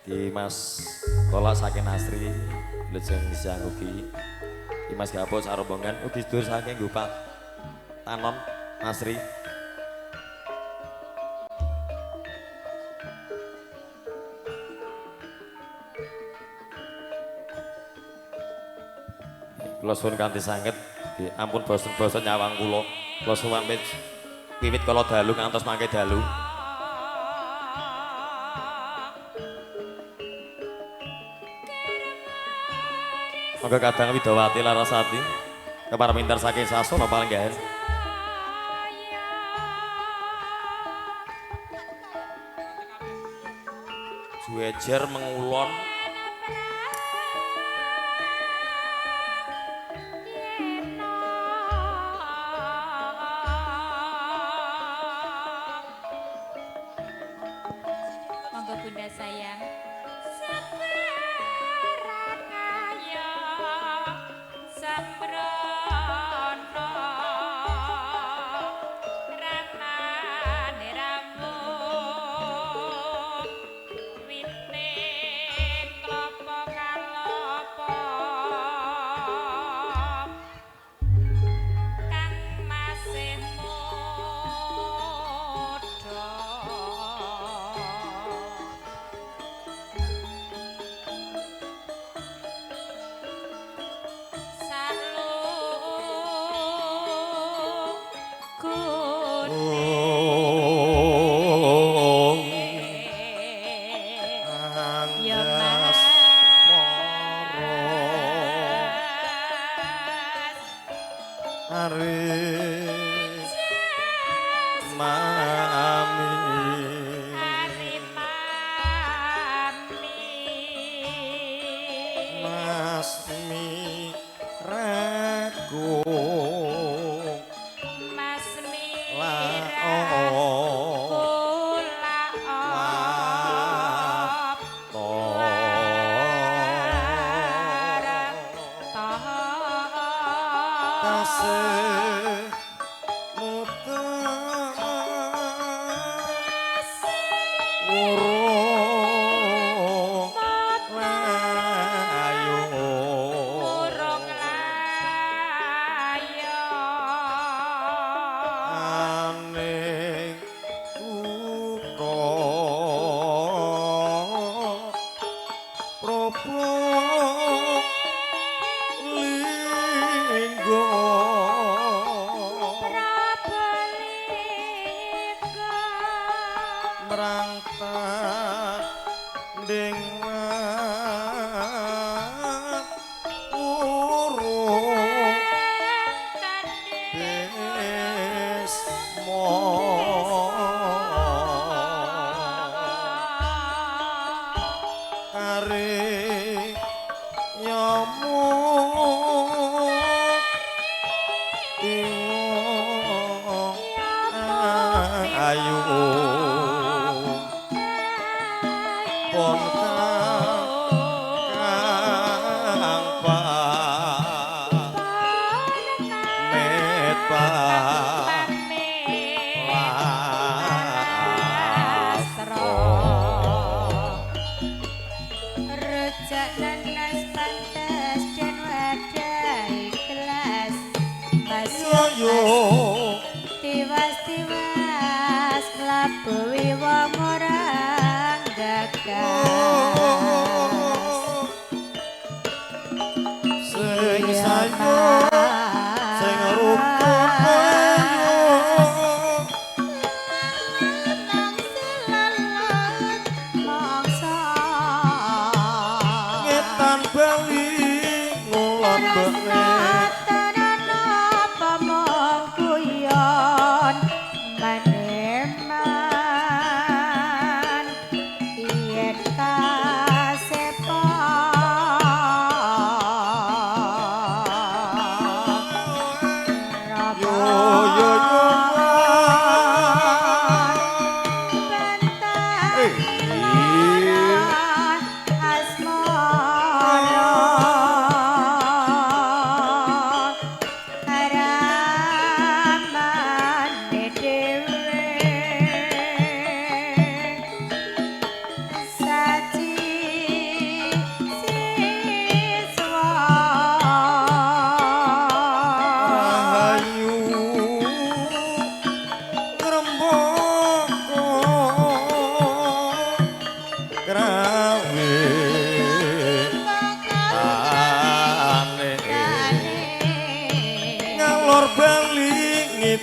Mas Kolak saking Asri lejeng siang ugi Mas Gapos arombongan ugi sedulur saking Gupak Tanon Asri kula suwun kanthi sanget ampun bosen-bosen nyawang kula kula suwun wiwit kala dalu ngantos mangke dalu monggo kadang Widawati Larasati keparmintar saking sasana palenggahan Juejer mengulon monggo bunda sayang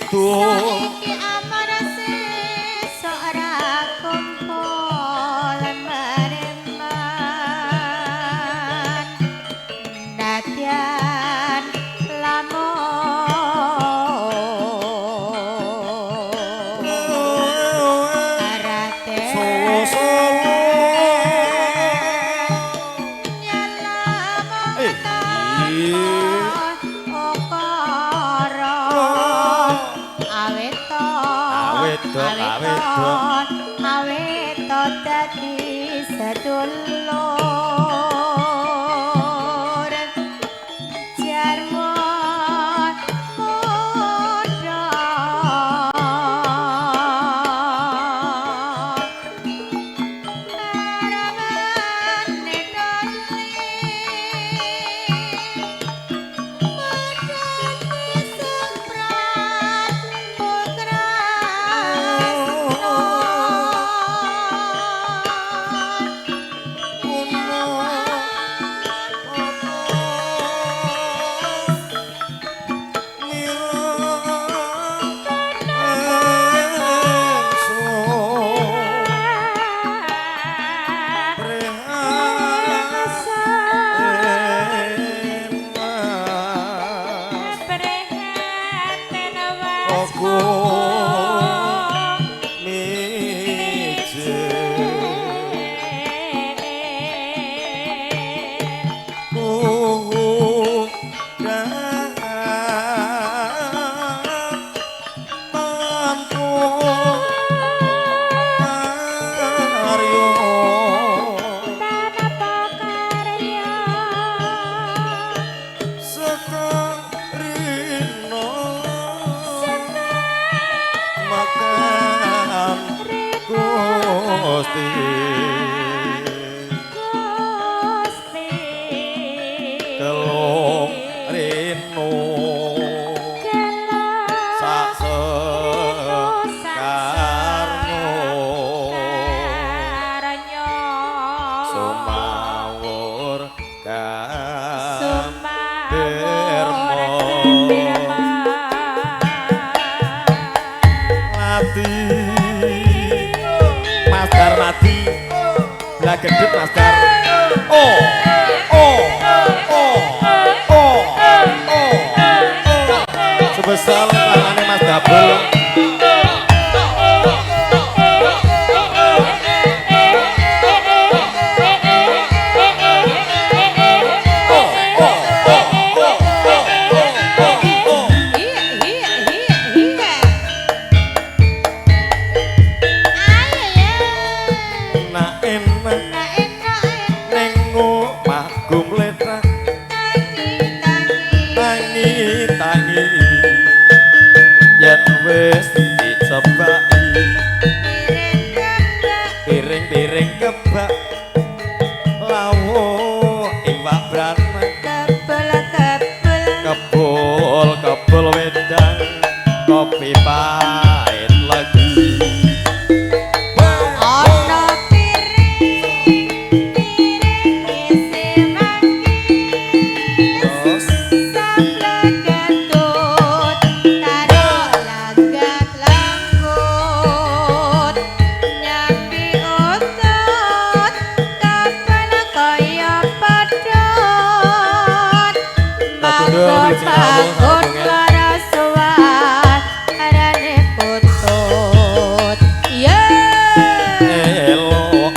saiki amar sesuk ora kumpul mereman nadyan lamun arate aweto dadi sedulur jarmo muda maramane doli madani semprat putra Telung rino sak sekarno sumawur mati Masdar mati lah gedut Masdar sebesar tangannya Mas Double wis dicebaki piring-piring kebak lawuh ing wabran kebul wedang kopi pahit lagi ana piring isi manggis sablon gendut karo langgak langgut nyambi utut kapal kaya pedhot bangun para suwat arane putut elok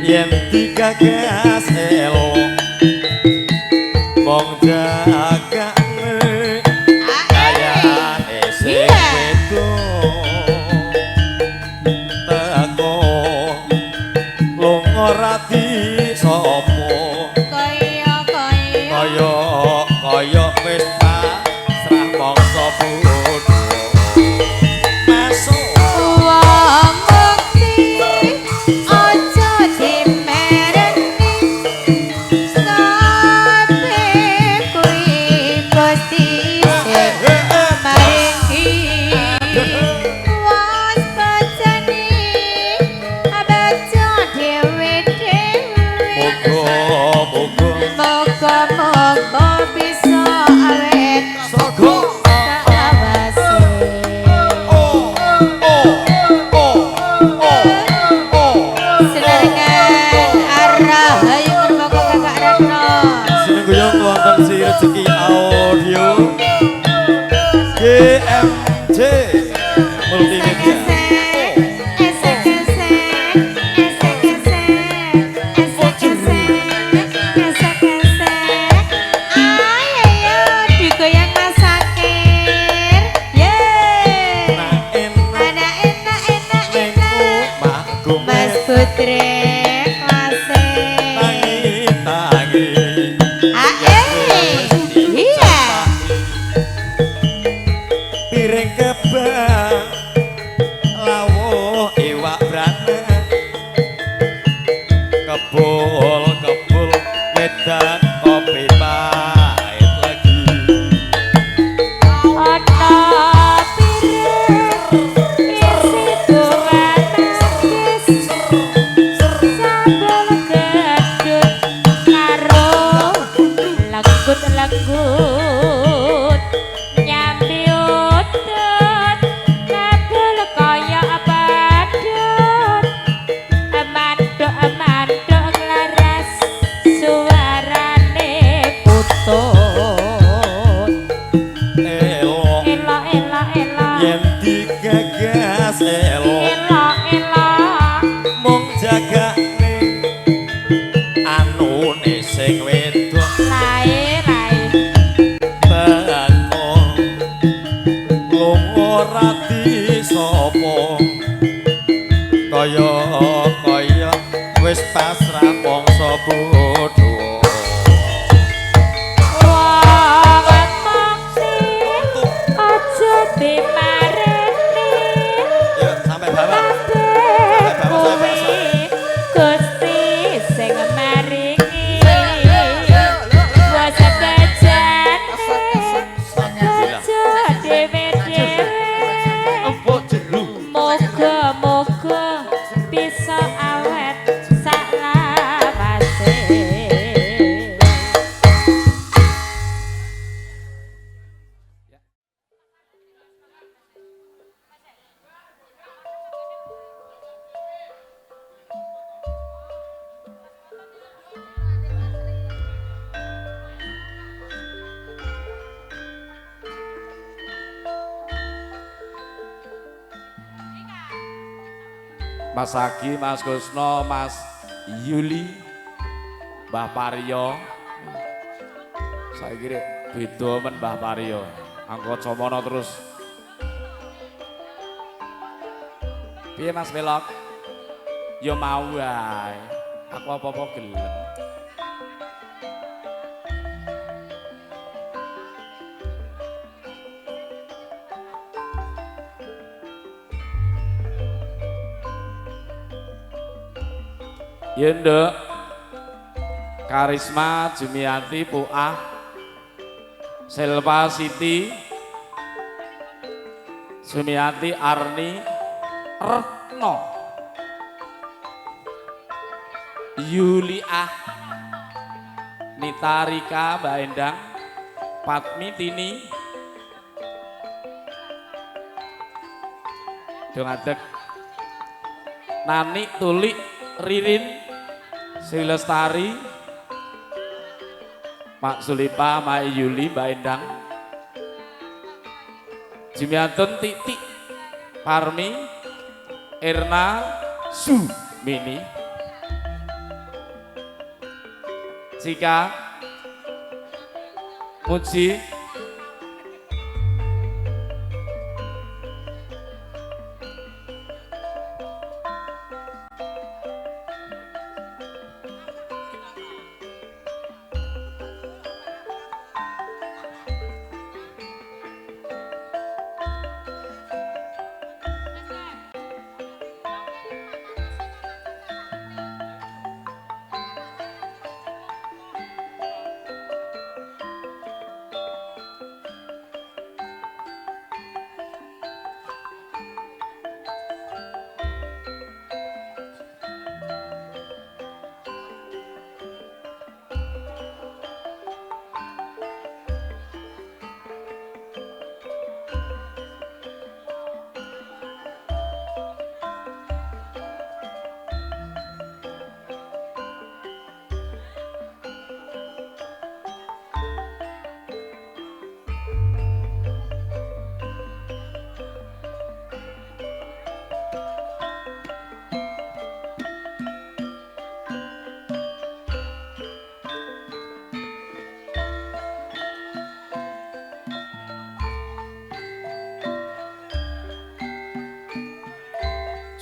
yen digagas elok mong jagane kayane sing wedok teko lunga rati sapa kaya wis pasrah mangsa bodho masuk wong mukti aja dimereni Kebul medan kopi pahit lagi. Ana pireng isi turan nangis sambal gedut karo lenggut-lenggut nyambi udut kabel kaya badut amanduk laras suarane putut Elok yen digagas elok mung jagane anune sing wedok lae teko lunga rati sapa kaya wis pasrah bangsa bodho. wong maksir aja dimareni Ya sampai bawah. kuwi Gusti sing maringi wasa kajan aja dhewe-dhewe moga-moga bisa awet saklawase. Mas Agi, Mas Gusno, Mas Yuli, Mbah Paryo. Saya kira beda men Mbah Paryo. Angkot Somono terus. Piye Mas Velok? Ya mau wae. Aku apa-apa gelem. Ya nduk, Karisma, Jumiati, Puah, Selva Siti, Jumiati, Arni, Retno, Yuliah, Nita Rika, Mbak Endang, Patmi Tini, Dongadek, Nani Tulik, Ririn, Sri Lestari, Mak Sulipa, Mak Yuli, Mbak Endang, Jimiantun, Titik, Parmi, Erna, Su, Mini, Cika, Muji,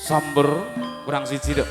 Samber kurang siji dok.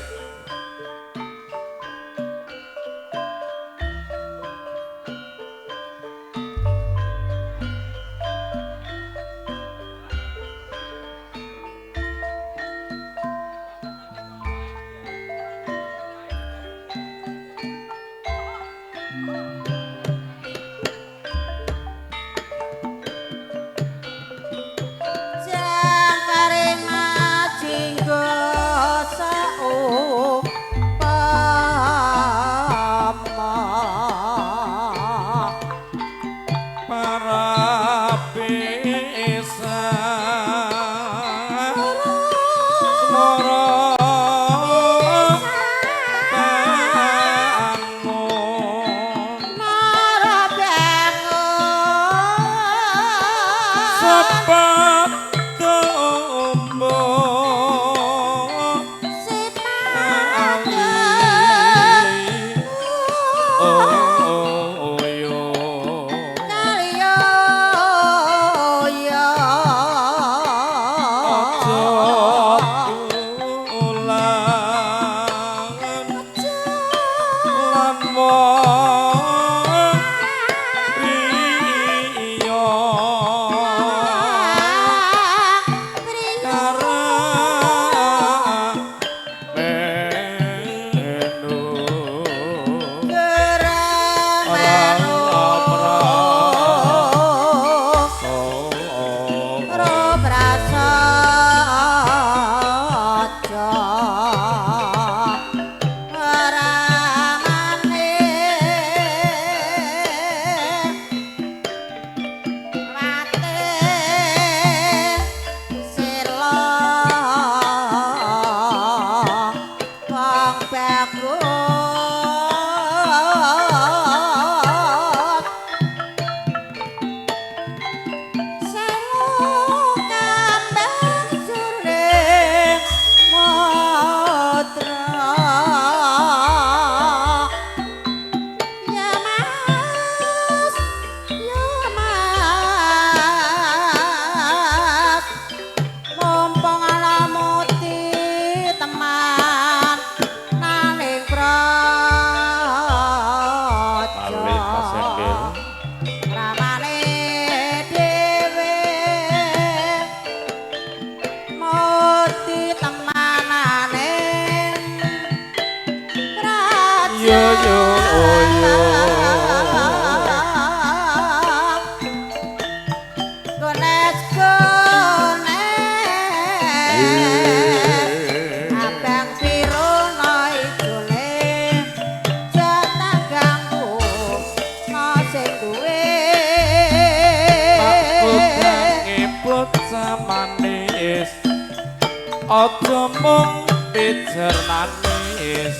Aja mung pijer nangis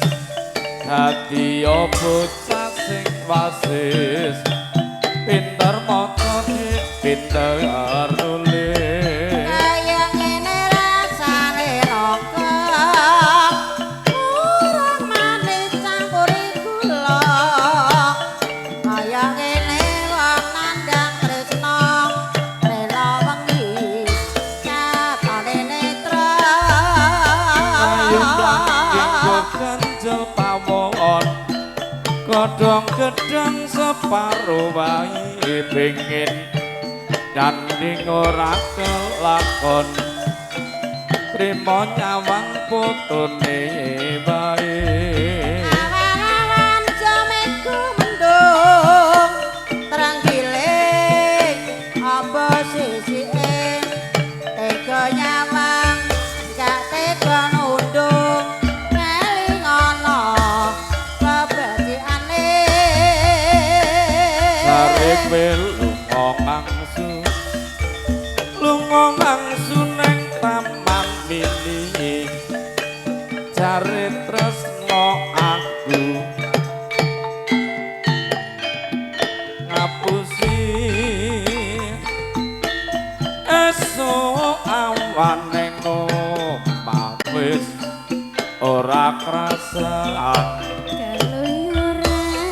dadi bocah sing wasis pinter maca pinter nulis kaya ngene rasane rokok kurang manis campuri gula kaya ngene wong nandang tresno rela wengi nyatane netra ganjel pawon godhong gedang separo wae pengin danding ora kelakon trimo nyawang putune wae awan jameku mendung terang giling apa sisike tega nyawang gak tega nundung ngeling ana kebajiane arep lunga ngangsu neng taman mini cari tresno aku ngapusi esuk awan ning omah wis ora krasaan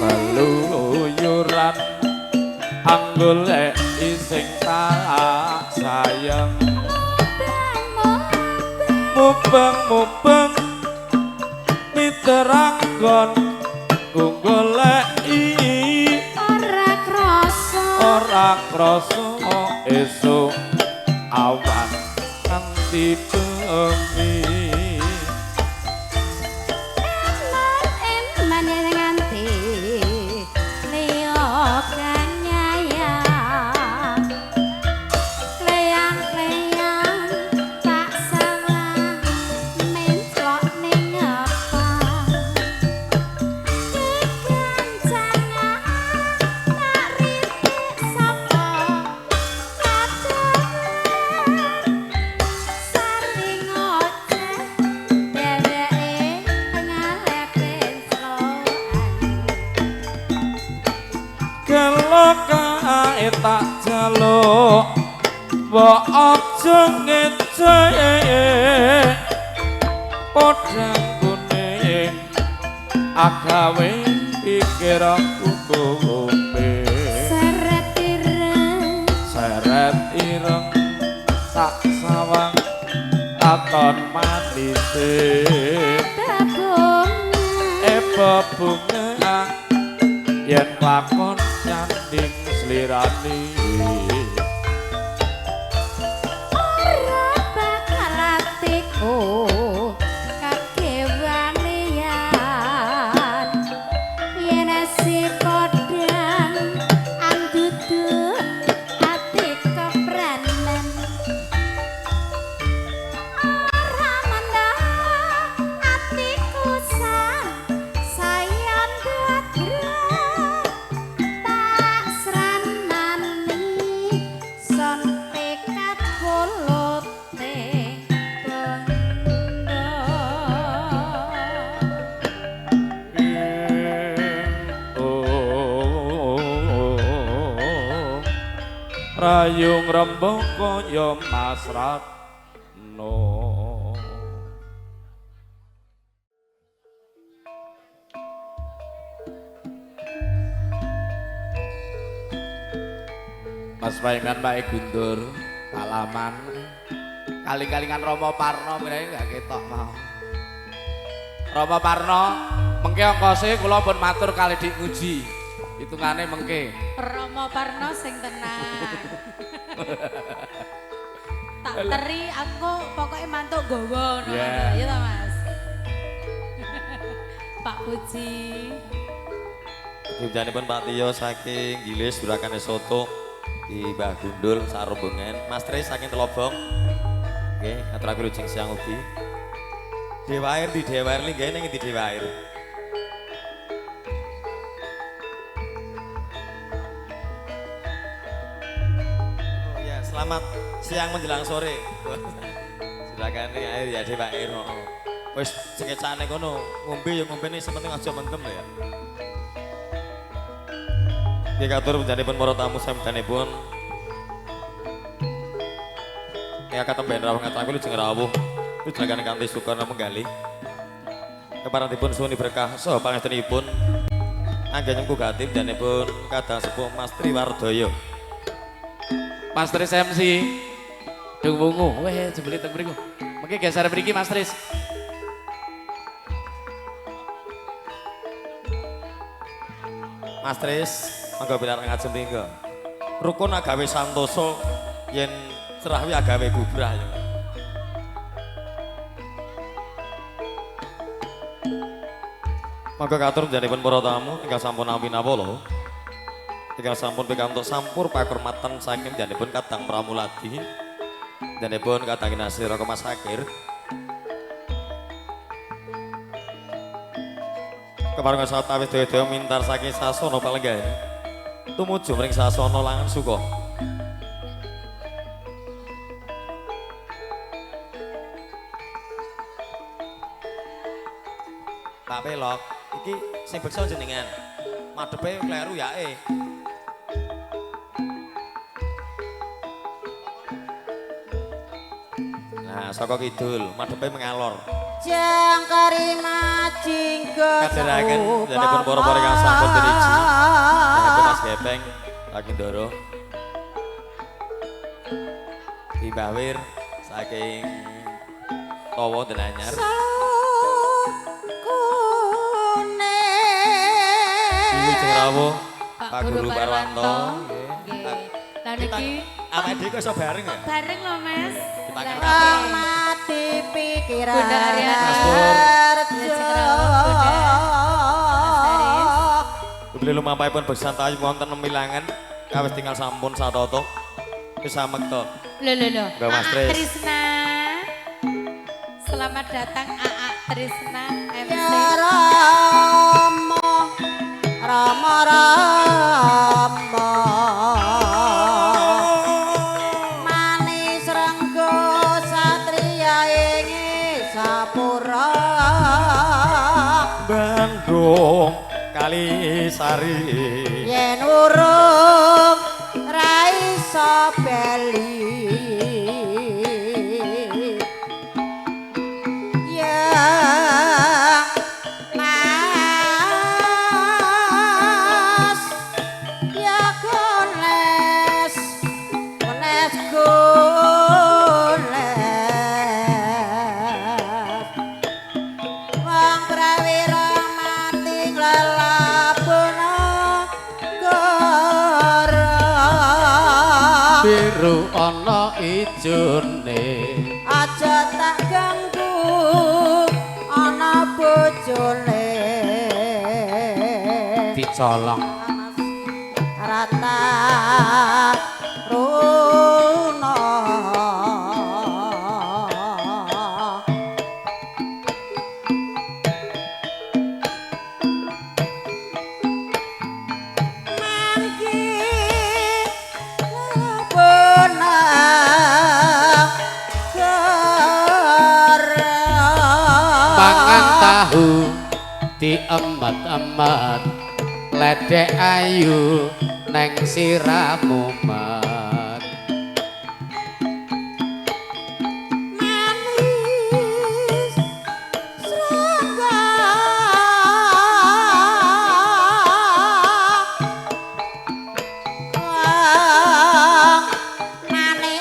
keluyuran anggolek sing tak sayang mubeng miteranggon goleki ora krasa esuk awan nganti bengi kae tak jaluk mbok aja ngecek podang kuning agawe pikiranku kowe seret ireng sak sawang katon manise bebunga yen lakon nyanding slirani ora bakal atiku kagewanian yen si kodang andudut ati kebranen ora mendah atiku sayang dadra tak sranani son tekat kolote rayung rembug kaya Mas Ratno Mas Paingan Pak Guntur Kalaman kali-kalingan Rama Parno mrene gak ketok mau Rama Parno mengke ongkose kula pun matur kali Dik Nguji hitungane mengke Rama Parno sing tenang. Tak teri aku pokoknya mantuk gowo ngono ya ta Mas. Pak Puji. Hujanipun Pak Tio saking Gilis Durakane Soto di Mbah Gundul sarombengan Mas Tris saking Telobong nggih aturaken lujeng siang ugi Dewa Air di Dewa Air nggih ning di Dewa Air oh ya selamat siang menjelang sore silakan air ya Dewa Air wis cekecane kono ngombe ya ngombene sepenting aja mendem ya. Nggih katur panjenenganipun para tamu sampeyanipun. Ya katemben rawuh ngaturaken lujeng rawuh lujengaken kanthi sukarna menggali. Keparengipun suwuni berkah saha pangestunipun anggenipun gatim danipun kadang sepuh Mas Triwardaya. Mas Tris MC dung wungu weh jebule teng mriku mengke geser mriki Mas Tris Mas Tris monggo pilarang ngajeng mriki. Rukun agawe santosa yen cerah wi agawe bubrah ya. Monggo katur panjenenganipun para tamu ingkang sampun nampi nawala. Ingkang sampun pikantuk sampur pakurmatan saking panjenenganipun Kadang Pramuladi. Panjenenganipun Kadang Nasir Raka Mas Sakir. Keparengan sawetawis daya-daya mintar saking sasana palenggan. Tumuju mring sasana langan suka. Pak Pelok, iki sing beksa jenengan. Madhepe kleru yae. Nah, saka kidul, madhepe mengalor. Jangkari majing Kaderaken jenengan para-para ingkang sampun diriji. Jenengan Mas Gepeng, Pak Ndoro. Mbah Wir saking tawa den anyar. Wilujeng rawuh Pak Guru Parwanto. Nggih. Lah niki Awake dhewe kok iso bareng ya? bareng lho Mas. Kita Lah, akan mati pikiran Bunda Ariana. Mas Pur. Wilujeng rawuh Bunda. Mas Haris. Beli lumampahipun bersantai wonten nemilangan kawis tinggal sampun satoto. Wis samek to. Lho. Mbak Mas Aa Tris. Trisna. Selamat datang Aa Trisna MC. ya Rama Rama Rama manis renggo satria ing sapura Bandung Kalisari. yen urung ra iso bali ya mas ya goles goles wong prawira mati lelapuna gara biru ana ijone aja tak ganggu ana bojone dicolong rata runa mangki benang pangan tahu diemet-emet ledek ayu neng siramu mat manis serangga wang manis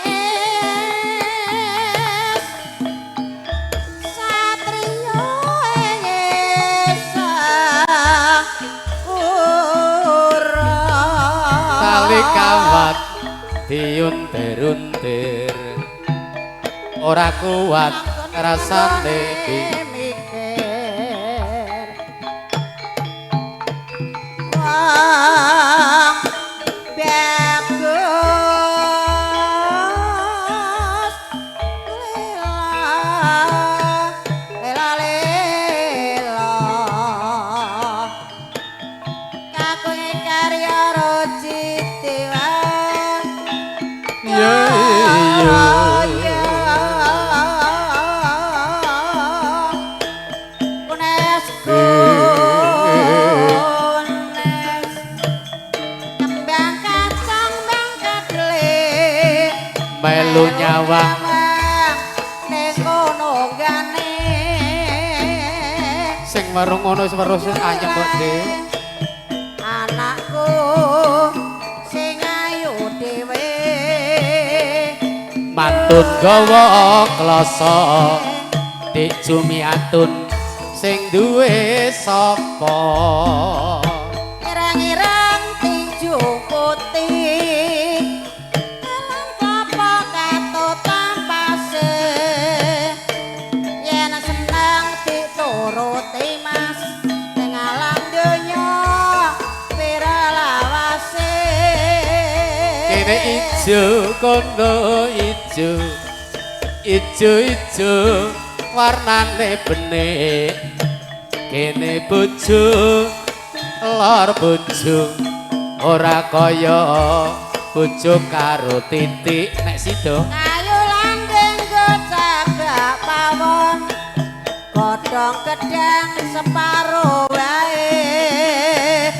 satrio engesa tali kawat diuntir-untir ora kuat rasane mikir wang bagus lela kagunge karya Rojitiwa iya UNESCO kembang kacang bang kadle melu nyawang ning kono gane sing werung ngono wis weruh sing anyep kok Dik anakku sing ayu dhewe mantun gawa klasa dik jumiatun sing duwe sapa ireng-ireng tinju putih alam klapa katut tampase yen seneng dituruti mas ning alam donya pira lawase kene ijo kono ijo ijo warnane benik kene bojo lor bojo ora kaya bojo karo titik nek sida ayo langgeng gocagak pawon godhong gedang separo wae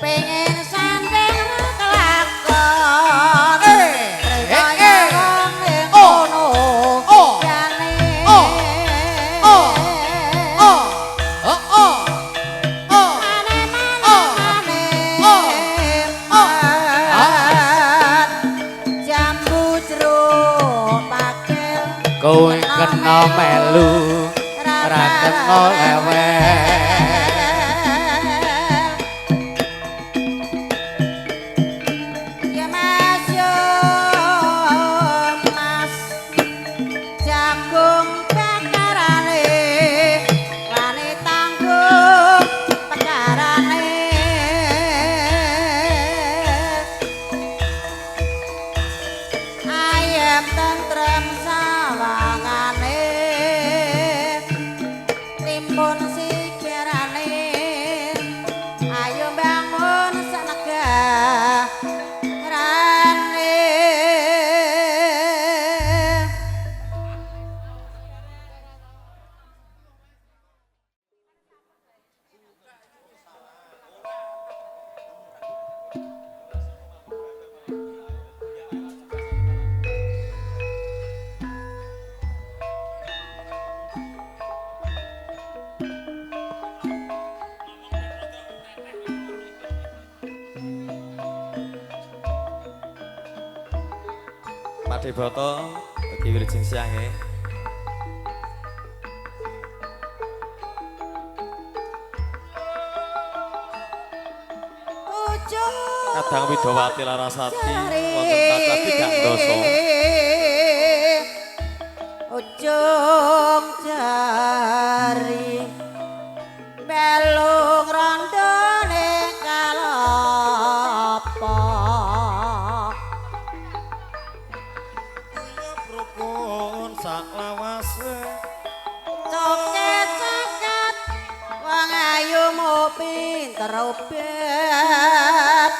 pengen sandeng kelakon kaya wong ning kono jane jambu jeruk pakil kowe kena mel melu raket olewel Ya Mas yo Mas jagung bakarane wani tanggung pekarane ayam tentrem sawangane timbun sikirane ayo bangun senegah rane Pak Deboto bagi wilujeng siange. ujung Kadang Widowati Larasati wonten kathah tigang dasa. ujung jari belung rondone kalapa Rukun sak lawase coket-coket wong ayu mau pinter obat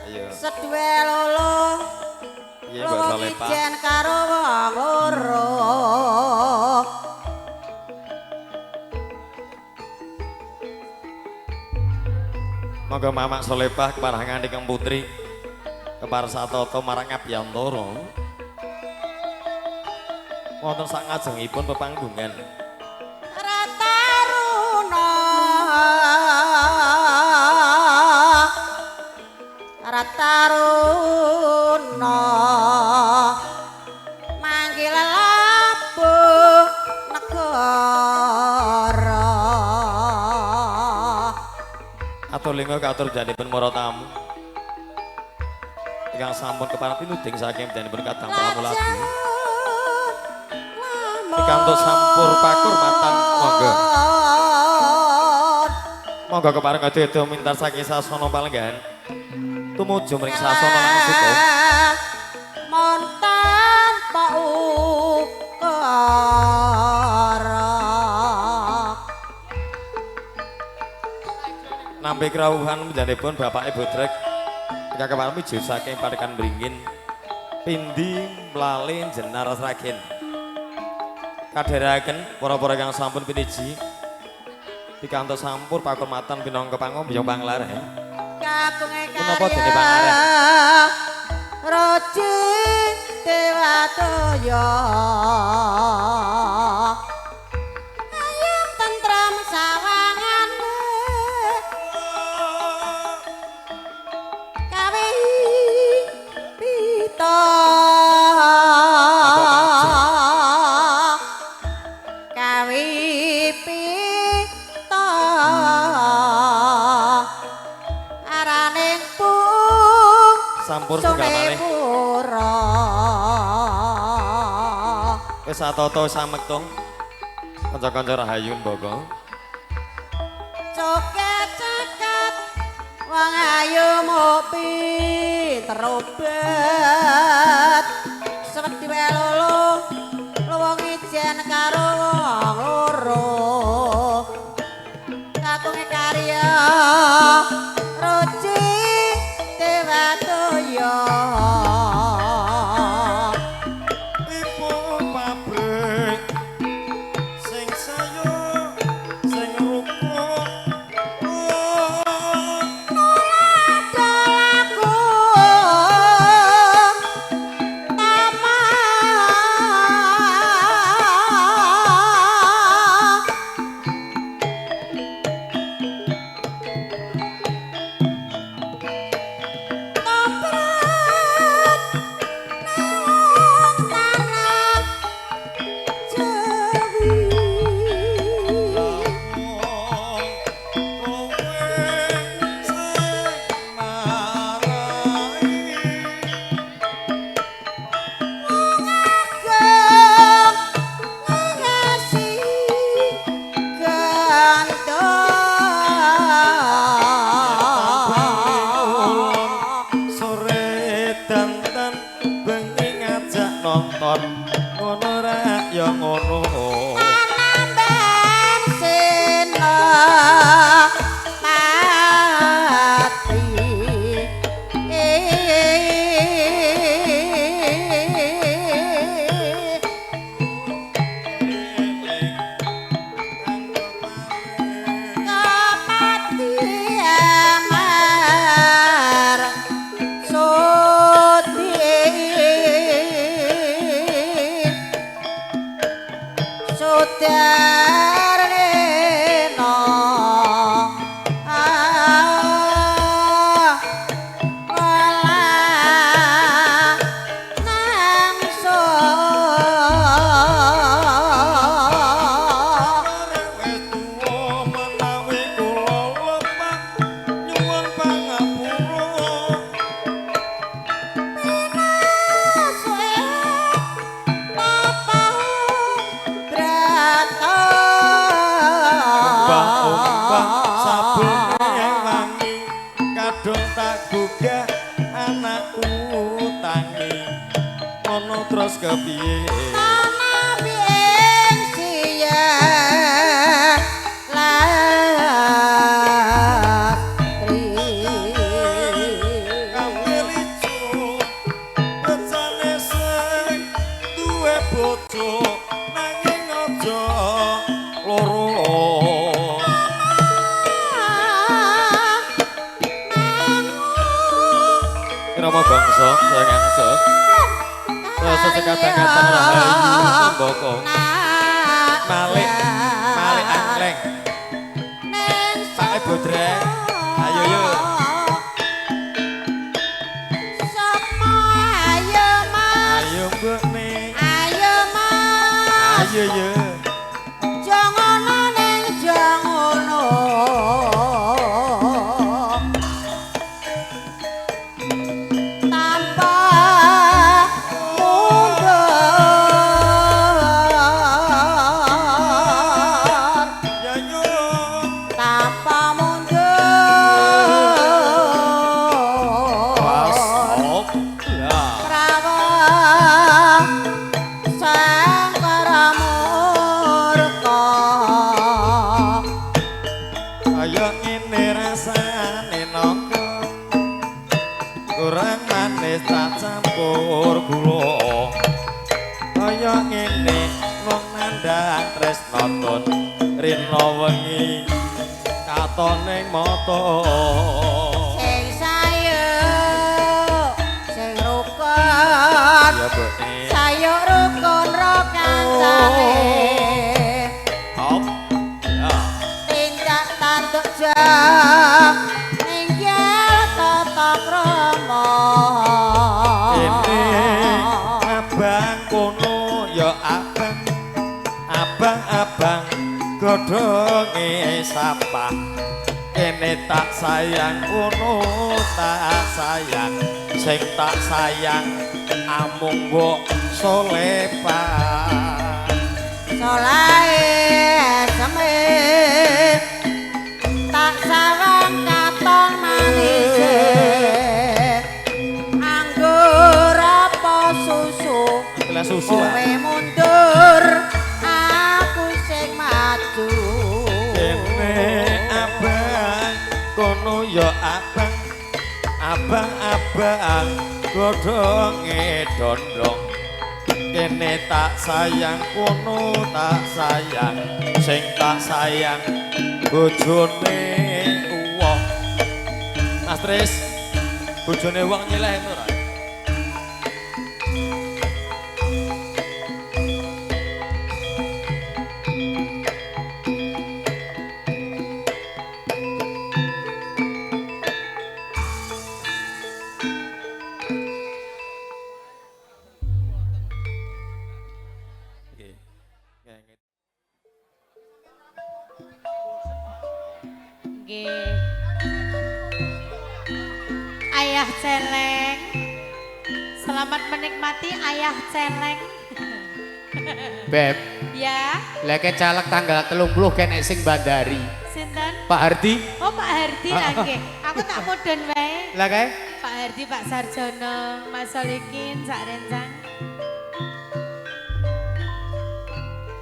ayo sedue lolo iya Mbak wong Solepah ijen karo wong loro monggo Mamak Solepah keparangan Kang Putri kepar Satoto marang Abiyantara wonten sak ngajengipun pepanggungan Rataruna Rataruna manggil labuh negara atur lingga katur janipun para tamu ingkang sampun kepareng pinuding saking janipun kadang pramulati pikantuk sampur pakur matan monggo monggo kepareng ado mintar saking sasana palenggan tumuju mring sasana langsung montan ukara nampi krawuhan janipun Bapak Ibu Trek ingkang kepareng miju saking parekan Bringin Pindi Mlalin Jenar Sragen kadheraken para-para kang sampun piniji pikantuk sampur pakurmatan pinangka pangombyong panglaren kagunge Menapa dene karya pangarep? Roji Dewatoya ayam tentrem sawangane kawi pita kawi pita araning sampur setunggal malih pura wis satata samektung kanca-kanca rahayu mbaka coket-coket wong ayu mopi terobat seperti welolo wong ijen karo wong loro kagunge karya Roji Dewatoya ibu pabrik sing sayo sing rukun dolaku taman jareno Wis tuwa menawi kula lepah nyuwun pangapura. Ombak-ombak sabene wangi kadung tak gugah anakku tangi ngono terus kepiye Ambil ijo becane sing duwe bojo nanging aja loro Rama bangsa sayang angsa rasa sekadang-kadang rahayu mboko Malik Angleng Pak Bodreng ayo yuk ayo mbok nih ayo yuk ya yuk Wasop ya Kaya ngene rasane noko kurang manis tak campur gula Kaya ngene wong nandhang tresno tun rina wengi katone mata ya bone Sayuk rukun ro kancane hop ya tindak tanduk jam ninggil tata krama Ini abang kono ya abang godhonge sapa kene tak sayang kono tak sayang sing tak sayang amung mbok solepan solae seme tak sarang katon manis anggur apa susu gelas susu kowe mundur aku sing maju kene abang kono ya abang godhonge dondong kene tak sayang kono tak sayang sing tak sayang bojone wong Mas Tris bojone wong nyeleh ora Nggih. Ayah celeng. Selamat menikmati ayah celeng. Beb, Ya, lek caleg tanggal 30 kene sing bandari. sinten? Pak Hardi. Oh, Pak Hardi nggih. Aku tak mudun wae. Lah kae? Pak Hardi, Pak Sarjono, Mas Solikin, sak rencang.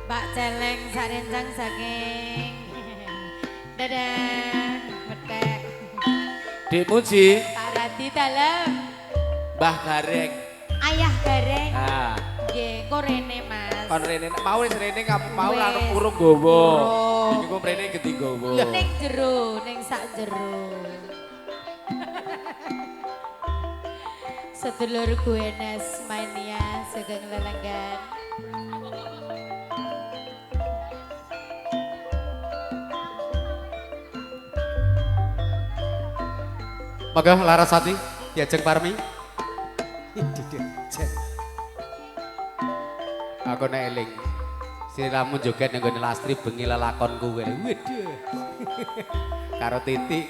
Pak Celeng sak rencang saking. Dadah, medek. Dik Muji, Pak Radi dalam. Mbah Gareng. Ayah gareng. Nah, Nggih, kok rene, Mas. kon rene mau wis rene kamu mau Wis. anu urung gowo. Urung. Iki kok rene gede gowo. Ning jero, ning sak jero. Sedulur Guenes Mania Sugeng Lelenggan. Monggo Larasati, Diajeng Parmi. Aku nek eling. Siramu joget ning gone Lastri bengi lelakon kuwe. Waduh. Karo Titi.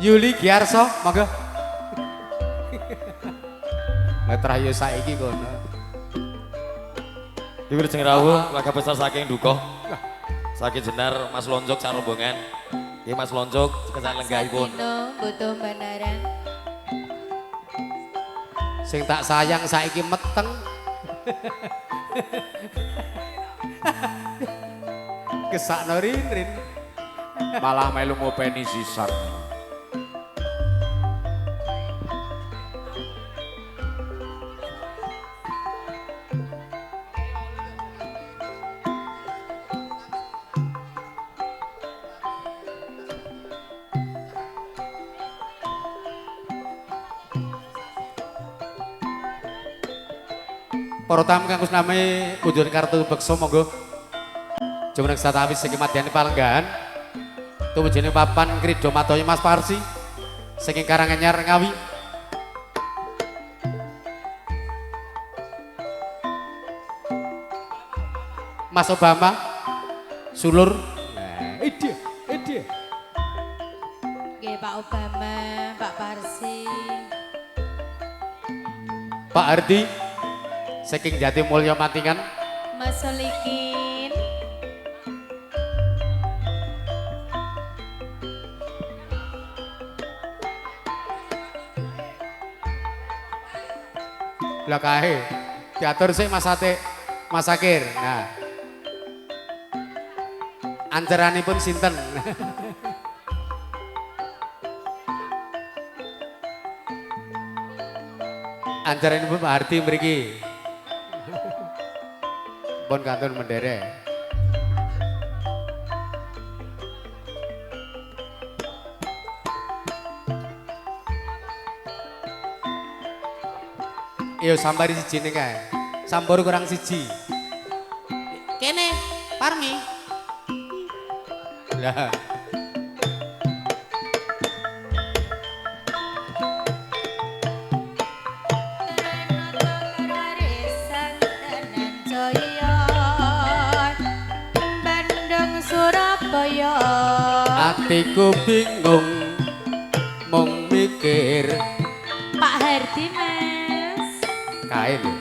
Yuli Giarso, monggo. Ngetrayo saiki kono. Ibu jeng rawuh laga besar saking duka. Saking jenar Mas Lonjok sarombongan. Nggih Mas Lonjok kesan lenggahipun. Satino butuh benaran. Sing tak sayang saiki meteng. Kesakno rin. Malah melu ngopeni sisan. Para tamu kang kusname kunjungan kartu beksa monggo. Jumeneng satawis sing madyane palenggahan. Tumujine papan Krida Matoya Mas Parsi saking Karanganyar Ngawi. Mas Obama sulur. Nah, ide. Nggih Pak Obama, Pak Parsi. Pak Hardi saking Jatimulya Matingan. Mas Solikin. Lah kae diatur sik Mas Ate, Mas Akir. Nah. Anceranipun sinten? Anceranipun Pak Hardi mriki. Pun kantun menderek. Iyo sambari siji nih kae. Sambor kurang siji. Kene, Parmi. Lah. Atiku bingung mung mikir Pak Hardi Mas. kae lho.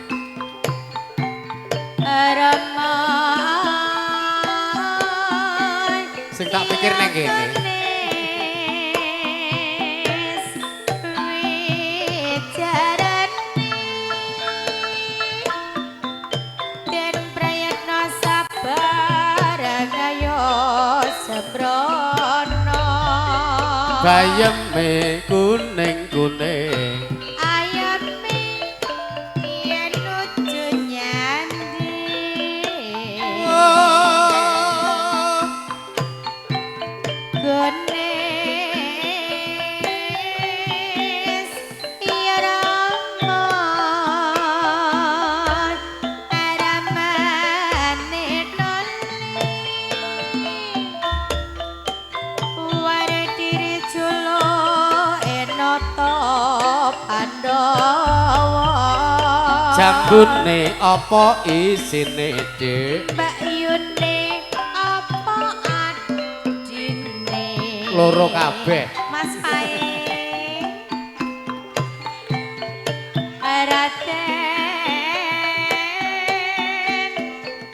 Ramai. Sing tak pikir neng kene. Bayeme kuning-kuning. Ayame yen nuju nyandi. Gones ya ramon aramane noli. Warediri julo enoto Pandawa. Jambune apa isine, Dik? Mbak Yune apa adine? Loro kabeh. Mas Pai Raden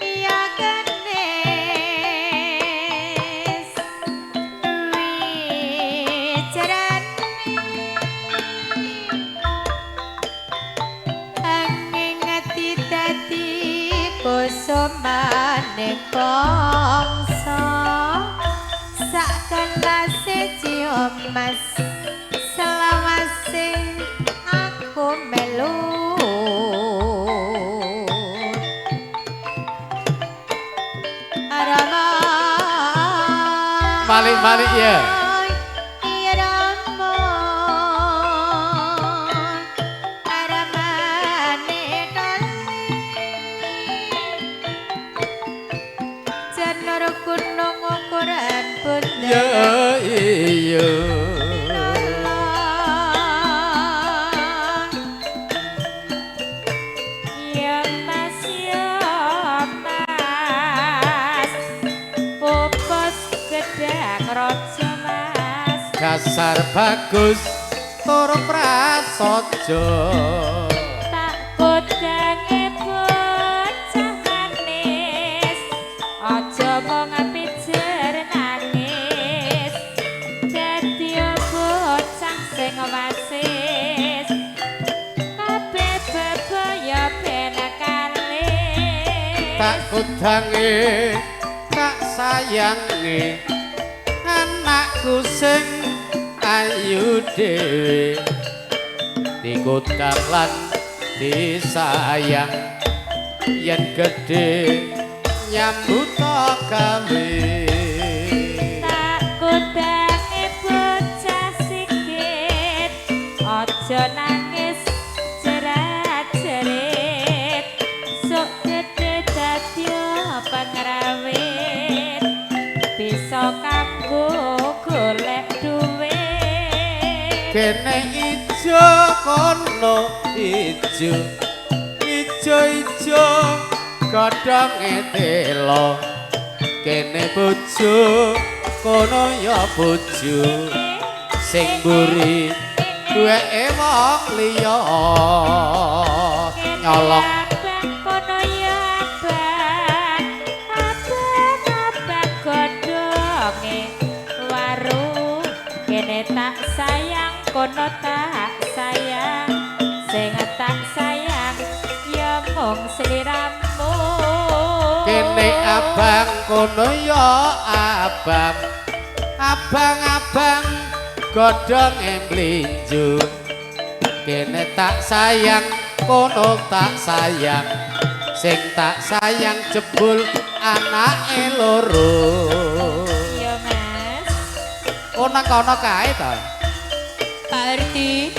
ya genes wiceran angin ati dadi kusumane bangsa sakelase Mas selawase aku melu Rama Balik-balik ya. Rama Aramane doli Janur iya iya Ya mas pupus gedang rojo mas dasar bagus tur prasaja tak kodange bocah manis aja mung pijer nangis dadi bocah sing wasis kabeh bebaya ben kalih tak kudange tak sayange anakku sing ayu dhewe dikutang lan disayang yen gedhe nyambut gawe tak kodange bocah sikit aja nangis jerat-jerit sok gedhe dadi pangrawit bisa kanggo golek duit kene ijo kono ijo ijo godhonge telo kene bojo kono ya bojo sing mburi duweke wong liya nyolong abang kono ya abang abang godhonge warung kene tak sayang kono tak sayang sing tak sayang ya mung sliramu kene abang kono ya abang abang-abang godhonge mlinju kene tak sayang kono tak sayang sing tak sayang jebul anake loro iya mas oh nang kono kae to Pak Ardi.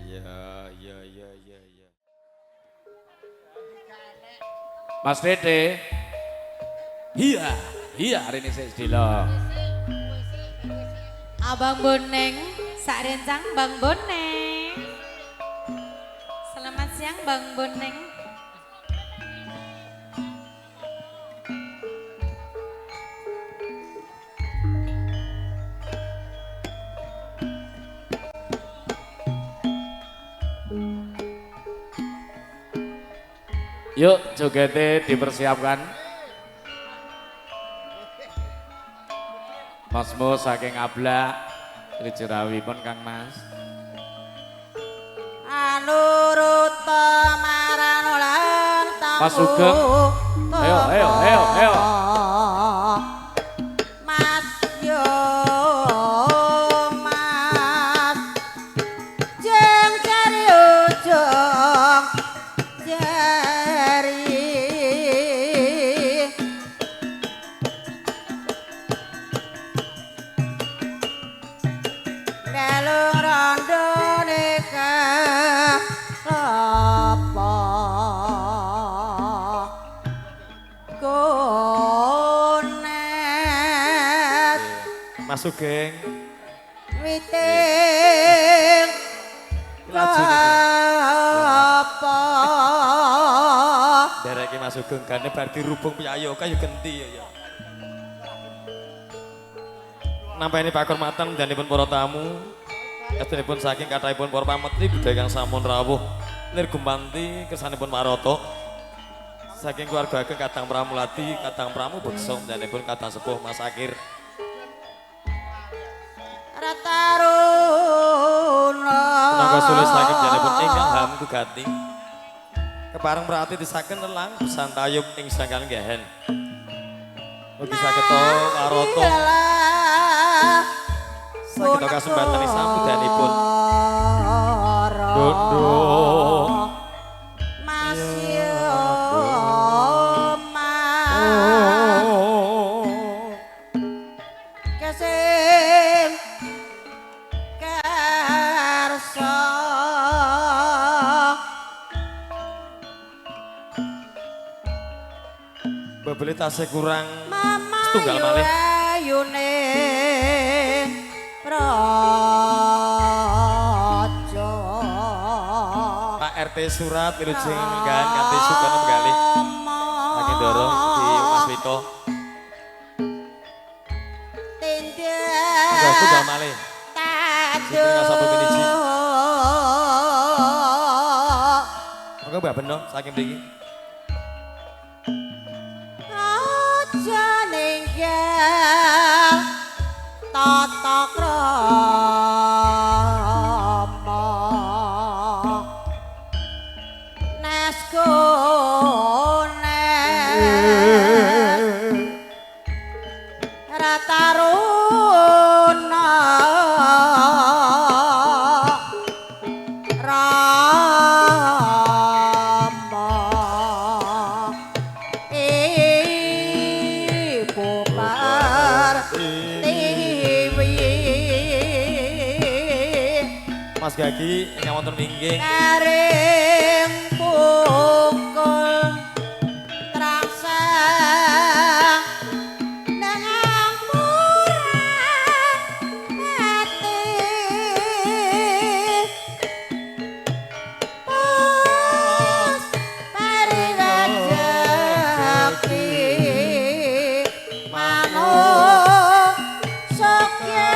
Iya. Mas Dede. Iya hari ini saya sedilo. Abang Boneng, sak rencang Bang Boneng. Selamat siang Bang Boneng. Yuk jogete dipersiapkan. Masmu saking ablak Rijerawi pun Kang Mas. Anurut marang ulan tamu Mas Sugeng. Ayo. Mas yo mas jeng cari ujung jari Nelung rondo nikah apa konet Mas Sugeng. witing Laju apa dereke Mas Sugeng gane bar dirubung piyayo kayu genti ya. Nampani pakon matang danipun para tamu. Estunipun saking kathahipun para pametri budaya kang sampun rawuh nirgumanti kersanipun maroto. Saking keluarga ageng Kadang Pramulati, Kadang Pramu Beksa danipun Kadang Sepuh Mas Akir. rataruna Nangga sulis saking danipun ingkang ham gugati. Kepareng prati disaken lelang besantayub ing sangkan gehen. Mugi saged maroto saged kasempatan sambudanipun. Dondo. Mas yo mas Bebeli tasnya kurang Mama setunggal malih. ayune raja Pak RT surat wilujeng kan kanthi sukan menggali. Lagi dorong di Mas Wito. Enggak setunggal malih. Sinten ngasap piniji. Monggo Mbak Beno saking mriki. aja ninggal tata krama neskone rataruna Mas Gagi ingkang wonten inggih Karing pungkul terasa dengan murah hati pas paringan rezeki manuk sokya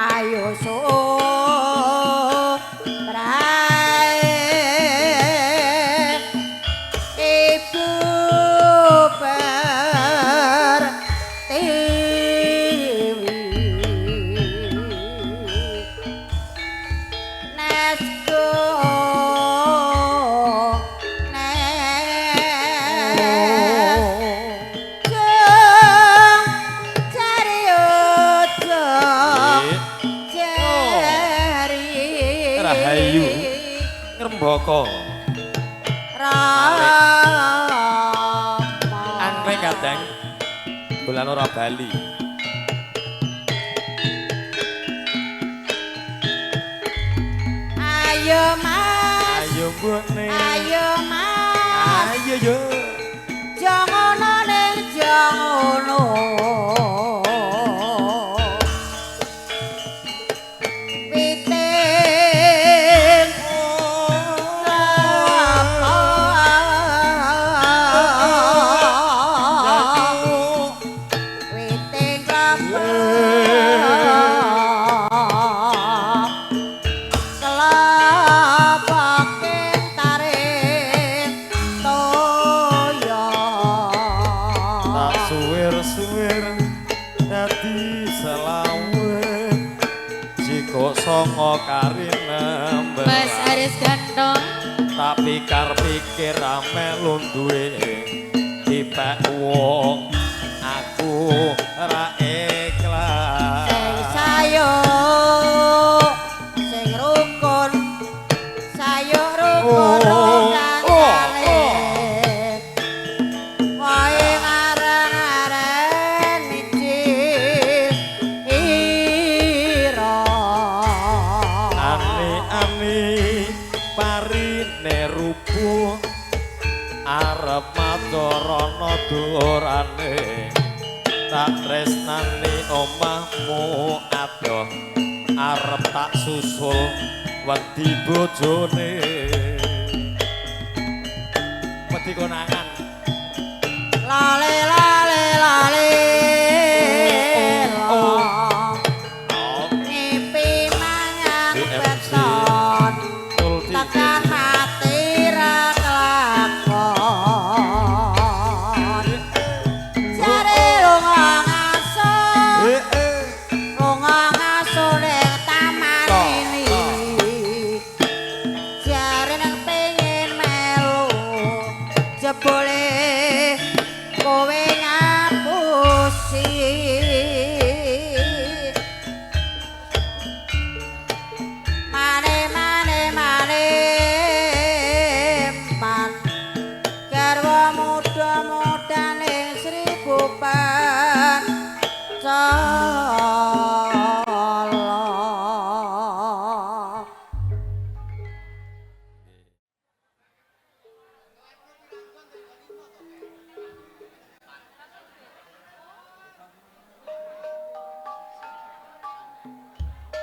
ayo sobrae ibu pertiwi nesko Rahayu ngrembaka Rama angkleng kadang bulan ora bali. ayo mas Ayo mbokne. ayo mas Ayo yo. jangono ning jangono witing witing kelapake tarik toya Tak suwir-suwir dadi selawe jika songo karinem Mas Aris Gantong tak pikir-pikir melu duwe dipek wong aku ra ikhlas sing sayo sing rukun sayo rukun kancane wae ngarang-arang nicil ira ani-ani parine rupuh arep maturana durane tak tresnani omahmu adoh arep tak susul wedi bojone wedi konangan lale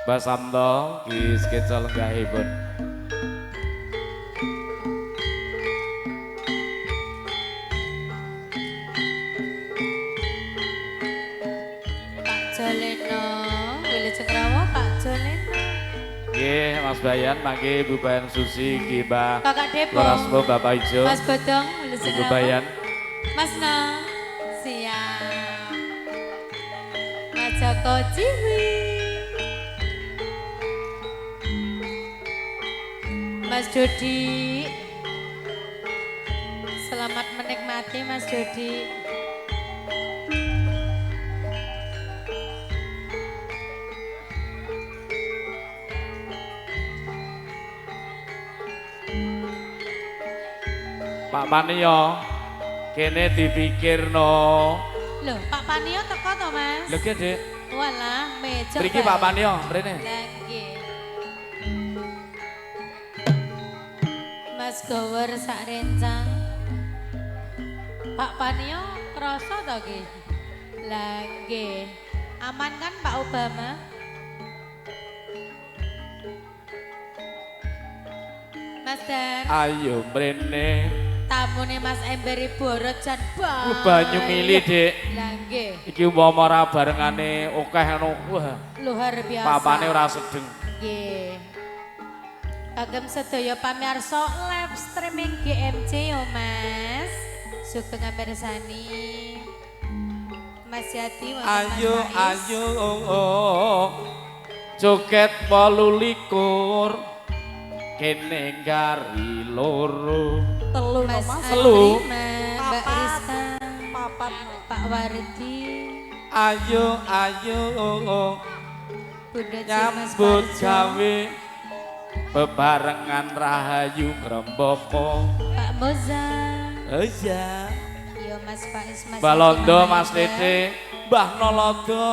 Basamto ki sketsa lenggahipun. Pak Joleno, Wilujeng Rawa Pak Joleno. Nggih, Mas Bayan, mangke Bu Bayan Susi, nggih Mbah. Kakak Depo. Lorasmo Bapak Ijo. Mas Bodong, Wilujeng Bu Rawa. Bayan. Mas No, siap. Mas Joko Ciwi. Mas Dodi. Selamat menikmati Mas Dodi. Pak Panio, kene dipikirno. Loh, Pak Panio teko to, Mas? Lho nggih, Dik. Walah, meja. Mriki bae. Pak Panio, mrene. Lah nggih. Mas Gower sak rencang. Pak Panio krasa to nggih? Lah nggih. Aman kan Pak Obama? Mas Dan, Ayo mrene. tamune Mas Emberi Borot jan bae. Banyu mili, Dik. Lah nggih, Iki umpama ora barengane akeh ngono. Wah, luar biasa. papane ora sedeng. Nggih. Kagem sedaya pamirsa live streaming GMC yo Mas. Sugeng mirsani. Mas Yati wonten Mas Ayo, Faiz. ayo, joget 18 kene gari loro. Telu Mas Mas. Telu. Andri, Mbak Rizka, Papat. Pak Wardi, Ayo, ayo, Bunda Mas nyambut Parjo, gawe bebarengan rahayu ngrembaka. Pak Moza, Oh iya. yo Mas Faiz, Mas Balondo, Yati, Mas Mahendra, Lede, Mbah Nolodo.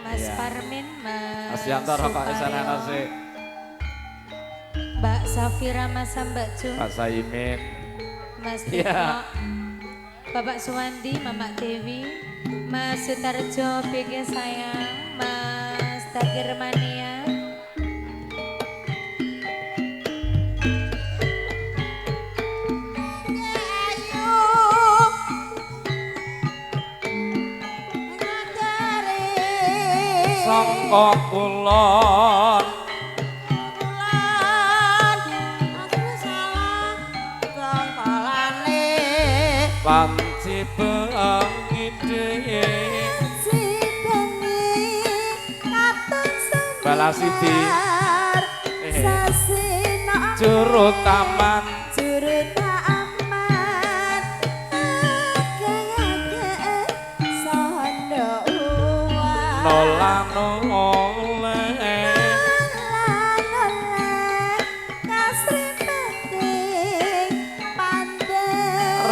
Mas Iya. Parmin, Mas Yanto rokok sana sih. Mbak Safira, Mas Mbak Jum, Pak Saimin. Mas Iya. Tino, Bapak Suwandi, Mamak Dewi, Mas Sutarjo, BG Sayang, Mas Takir Mania, Sangka kulon panci pengide Balasiti Juru taman nolano oleh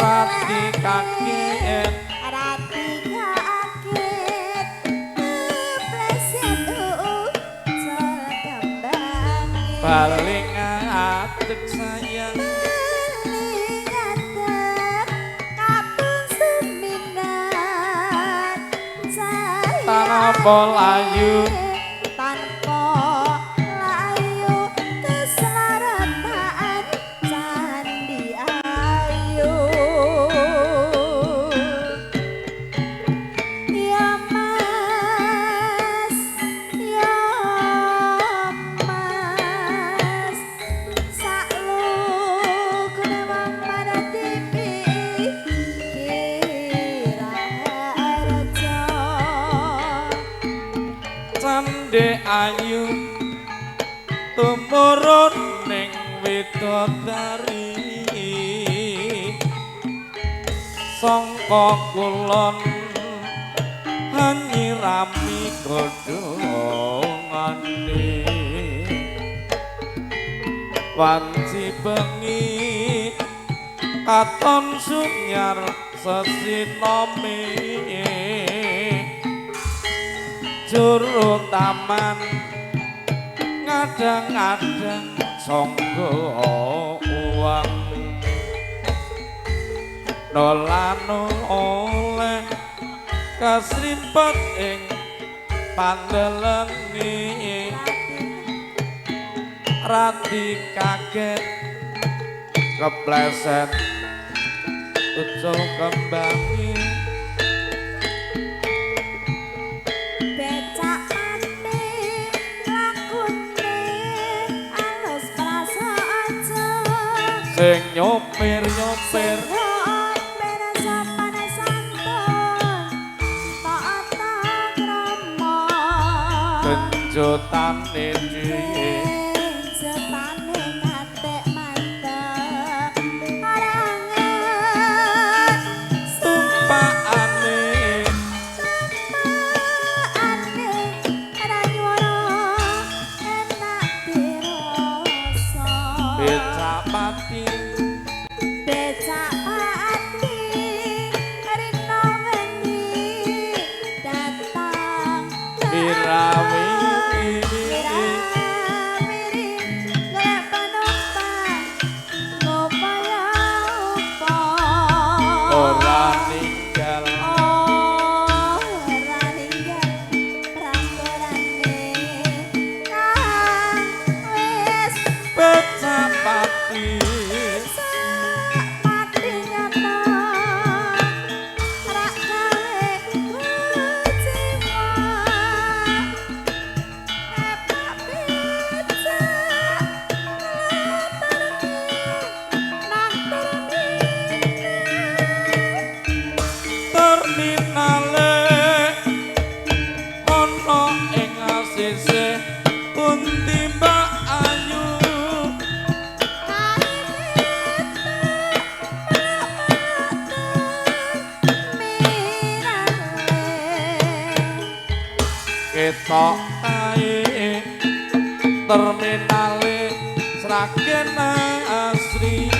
rati kaget baling atek sayang tanah polayu tanpa layu keselarataan candi ayu ya mas saklukune wong pada TV kira harja cande ayu tumurun ning widodari sangka kulon hanyirami godhongane wanci bengi katon sunyar sesinome juru taman ngadang-ngadang sangga uang nolano oleh kasrimpet ing pandelengi rati kaget kepleset ucul kembangi becak mati lakune alus prasa aja sing nyopir nyopir kenjutane dhewe becak mati becak mati rino wengi datang Mirawi ora ninggal becak mati terminale ana ing asise pundi Mbak Ayu ketok ae terminale Sragen Asri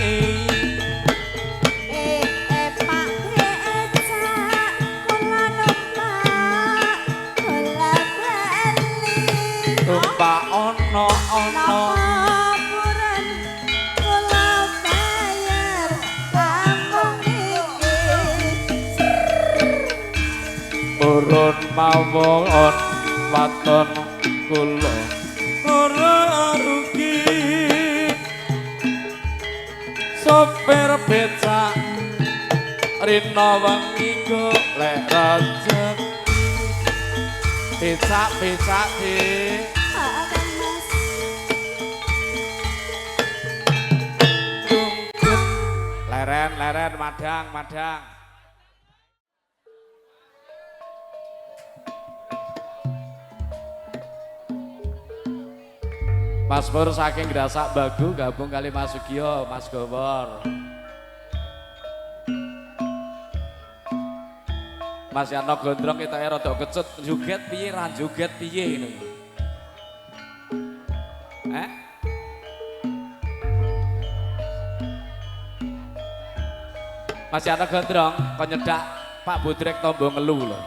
numpak ana urun mawon waton kula ora rugi sopir becak rina wengi golek rejeki becak-becak leren madang Mas Pur saking Grasak Bagu gabung kali Mas Sugio, Mas Gowor. Mas Yano Gondrong kita rada kecut joget piye ra joget piye ini. Mas Yano Gondrong kok nyedak Pak Budrek tombo ngelu lho.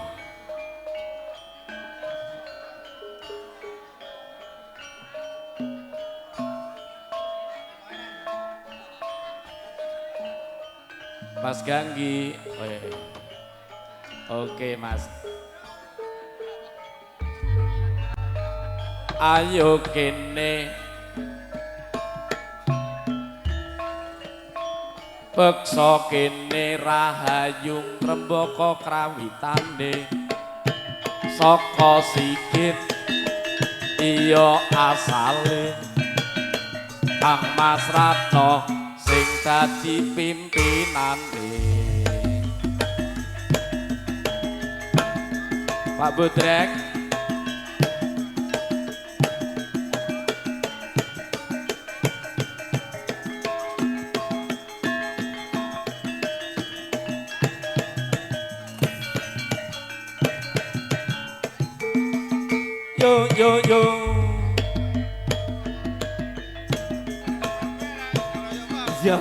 Mas Ganggi, oh, iya. Oke Mas. Ayo kene beksa kene rahayung rembaka krawitane saka sikit iya asale Kang Mas Ratno sing dadi pimpinane Pak Budrek yo yo yo ya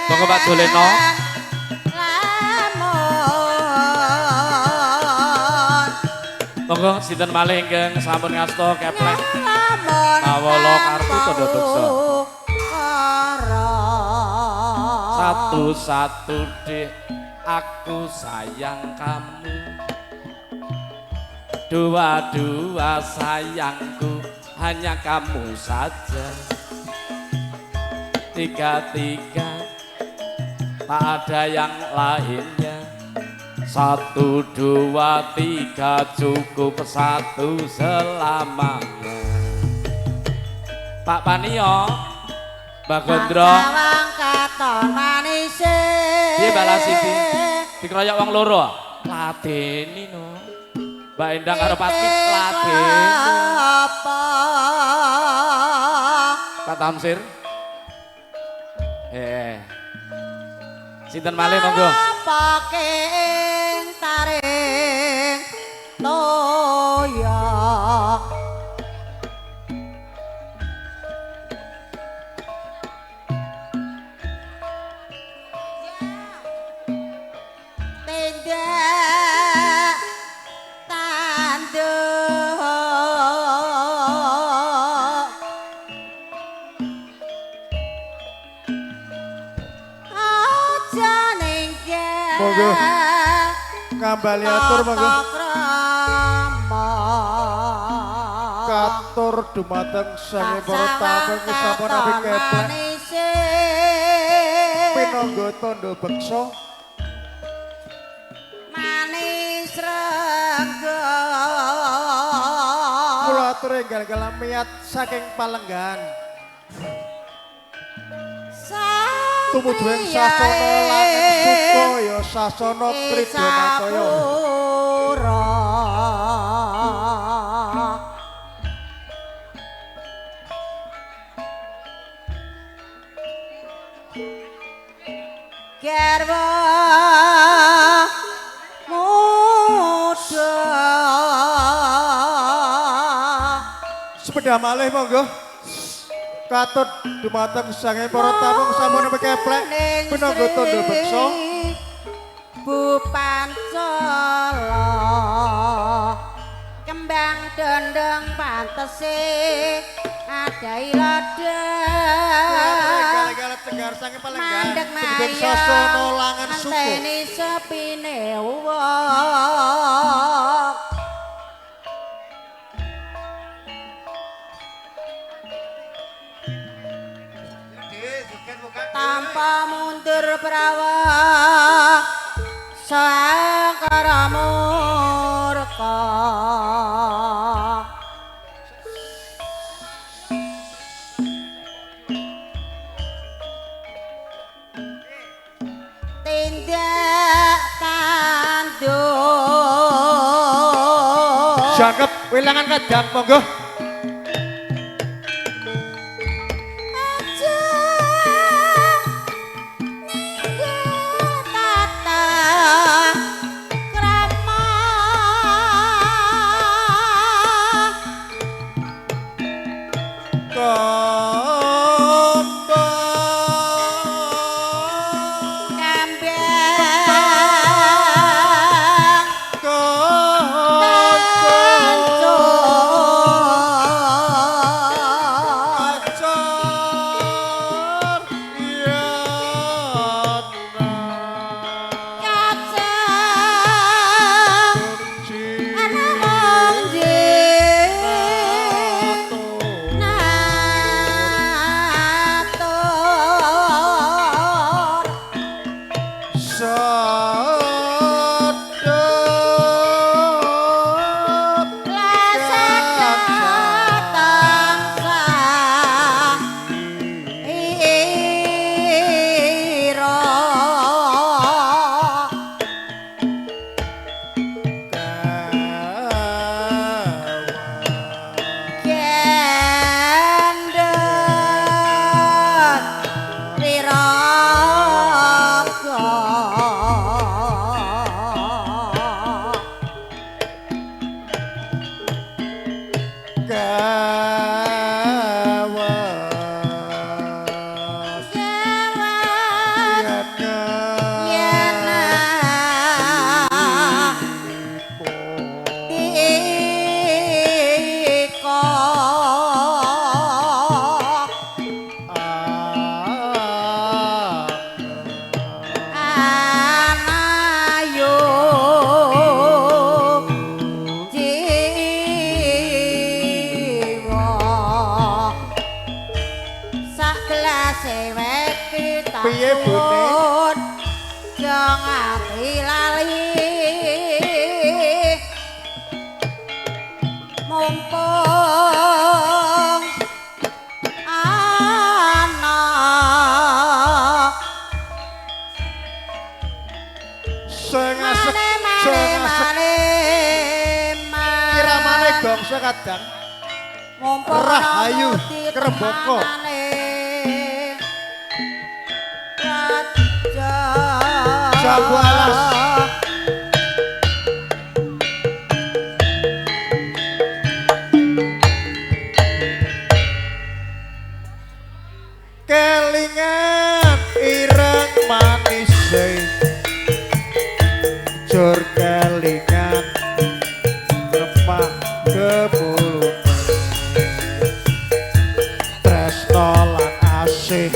monggo Pak Doleno monggo sinten malih ingkang sampun ngasta keplek awala kartu tandha beksa satu-satu dik aku sayang kamu. Dua-dua sayangku hanya kamu saja. Tiga-tiga tak ada yang lainnya. 1, 2, 3 cukup 1 selamanya. Pak Panio, Mbak Gondro, Sawang katon manis. piye balas iki? Dikeroyok wong loro. Ladeni no. Mbak Endang karo Patmi ladeni. Apa? Pak Tamsir. Sinten malih monggo. Paking taring toya. Tindak tanduk aja ninggal Monggo. Ngambali atur monggo. Katur dumateng sange para tamu sampun api keplek pinangga tandha beksa manis rengga kula atur enggal kalamiat saking Palenggan tumujuing sasana langit Sukaya sasana Kridamataya Garwa muda sepeda malih monggo katut dumateng sange para tamu sampun api keplek pinangga tandha beksa Bu Pancala kembang dendeng pantese adai lada Galat Tegar sange Palenggan mandek tumujuing sasana langan suku anteni sepine wong tanpa mundur prawa sangkara murka tindak tanduk jangkep wilangan kadang monggo aja ninggal tata krama kambang sewek kita Piye, Bune? jangan lali mumpung anak Sing asek, sing asek. Iramane gongso kadang. Rahayu, Kereboko. Jambu alas. Kelingan ireng manis jur kelingan lemah kebulu tresno lan asih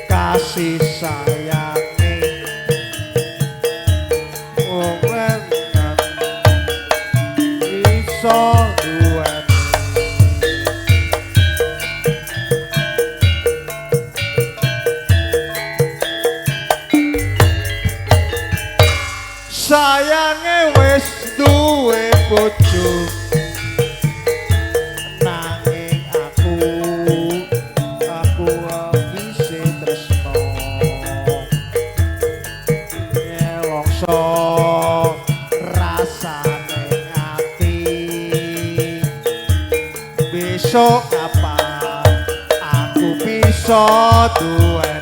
kasih sayangi umren iso duweni sayange wis duwe bojo nanging aku bisa tresno nyelongso rasane ati besok kapan aku bisa duweni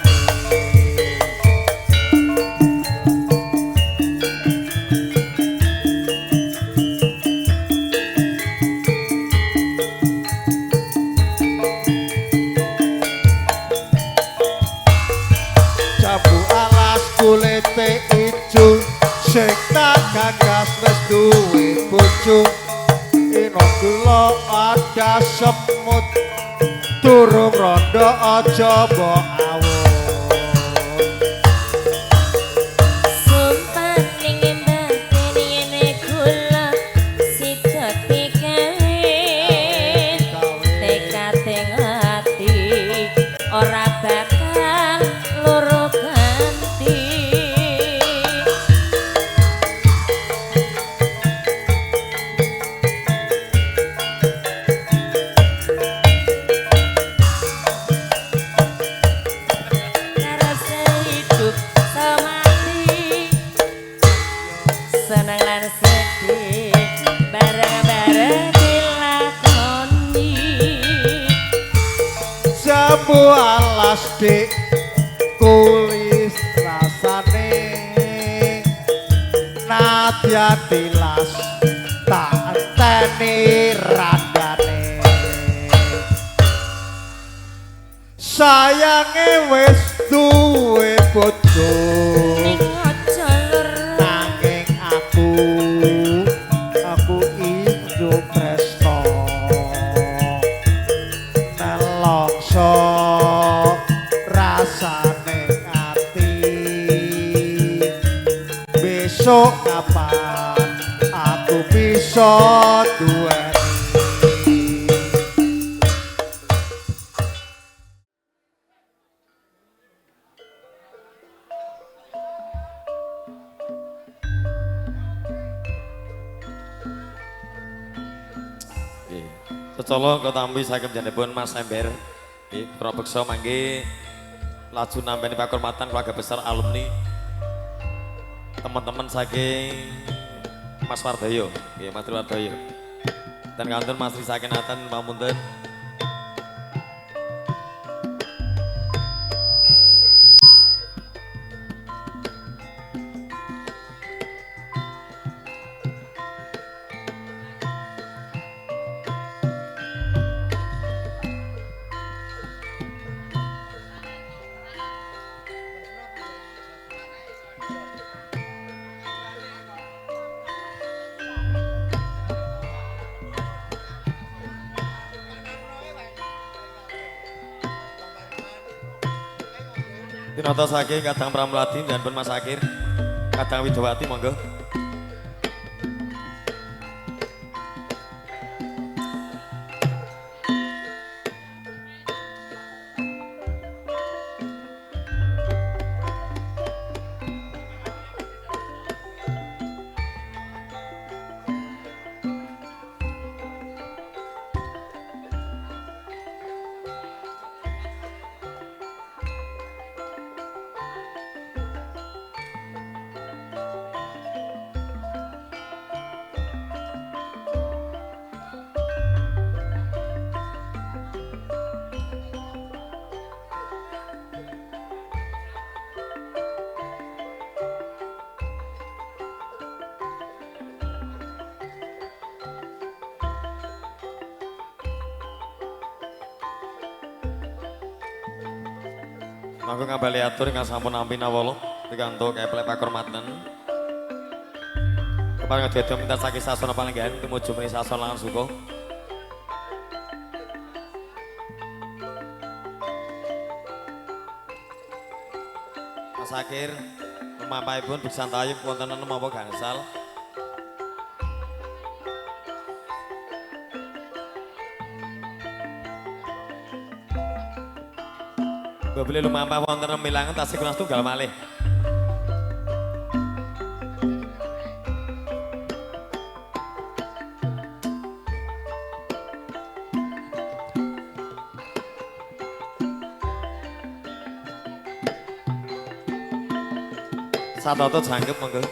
kulite ijo sing tak gagas wis duwe bojo ino kula ada semut durung rondo aja mbok awon Sumpah ning batin ngene kula sida dikawe tekad ing ati ora bakal loro ganti karasa hidup samati senang lan sedih bareng-bareng dilakoni jambu alas dik kulis rasane nadya tilas tak enteni randane sayange wis duwe bojo ning aja lur nanging aku hidup tresno nelongso rasane ati besok kapan aku bisa duweni Secolong ketampi saking janipun Mas Ember. Nggih, para beksa mangke laju nampi pakurmatan keluarga besar alumni. Teman-teman saking Mas Wardoyo, nggih Mas Wardoyo. Dan kantor Mas Tri Sakinatan pamunten. Tinata saking Kadang Pramlati dan pun Mas Akir, Kadang Widowati monggo. Mangko ngabali atur ingkang sampun nampi nawala pikantuk keplek pakurmatan. Keparing dadi minta saking sasana palenggahan tumuju mriki sasana langan suka. Mas Akir, memampahipun biksantayu wonten enem apa gangsal. Bebeli lumampah wonten milangan tasih kurang setunggal malih. Satoto jangkep monggo.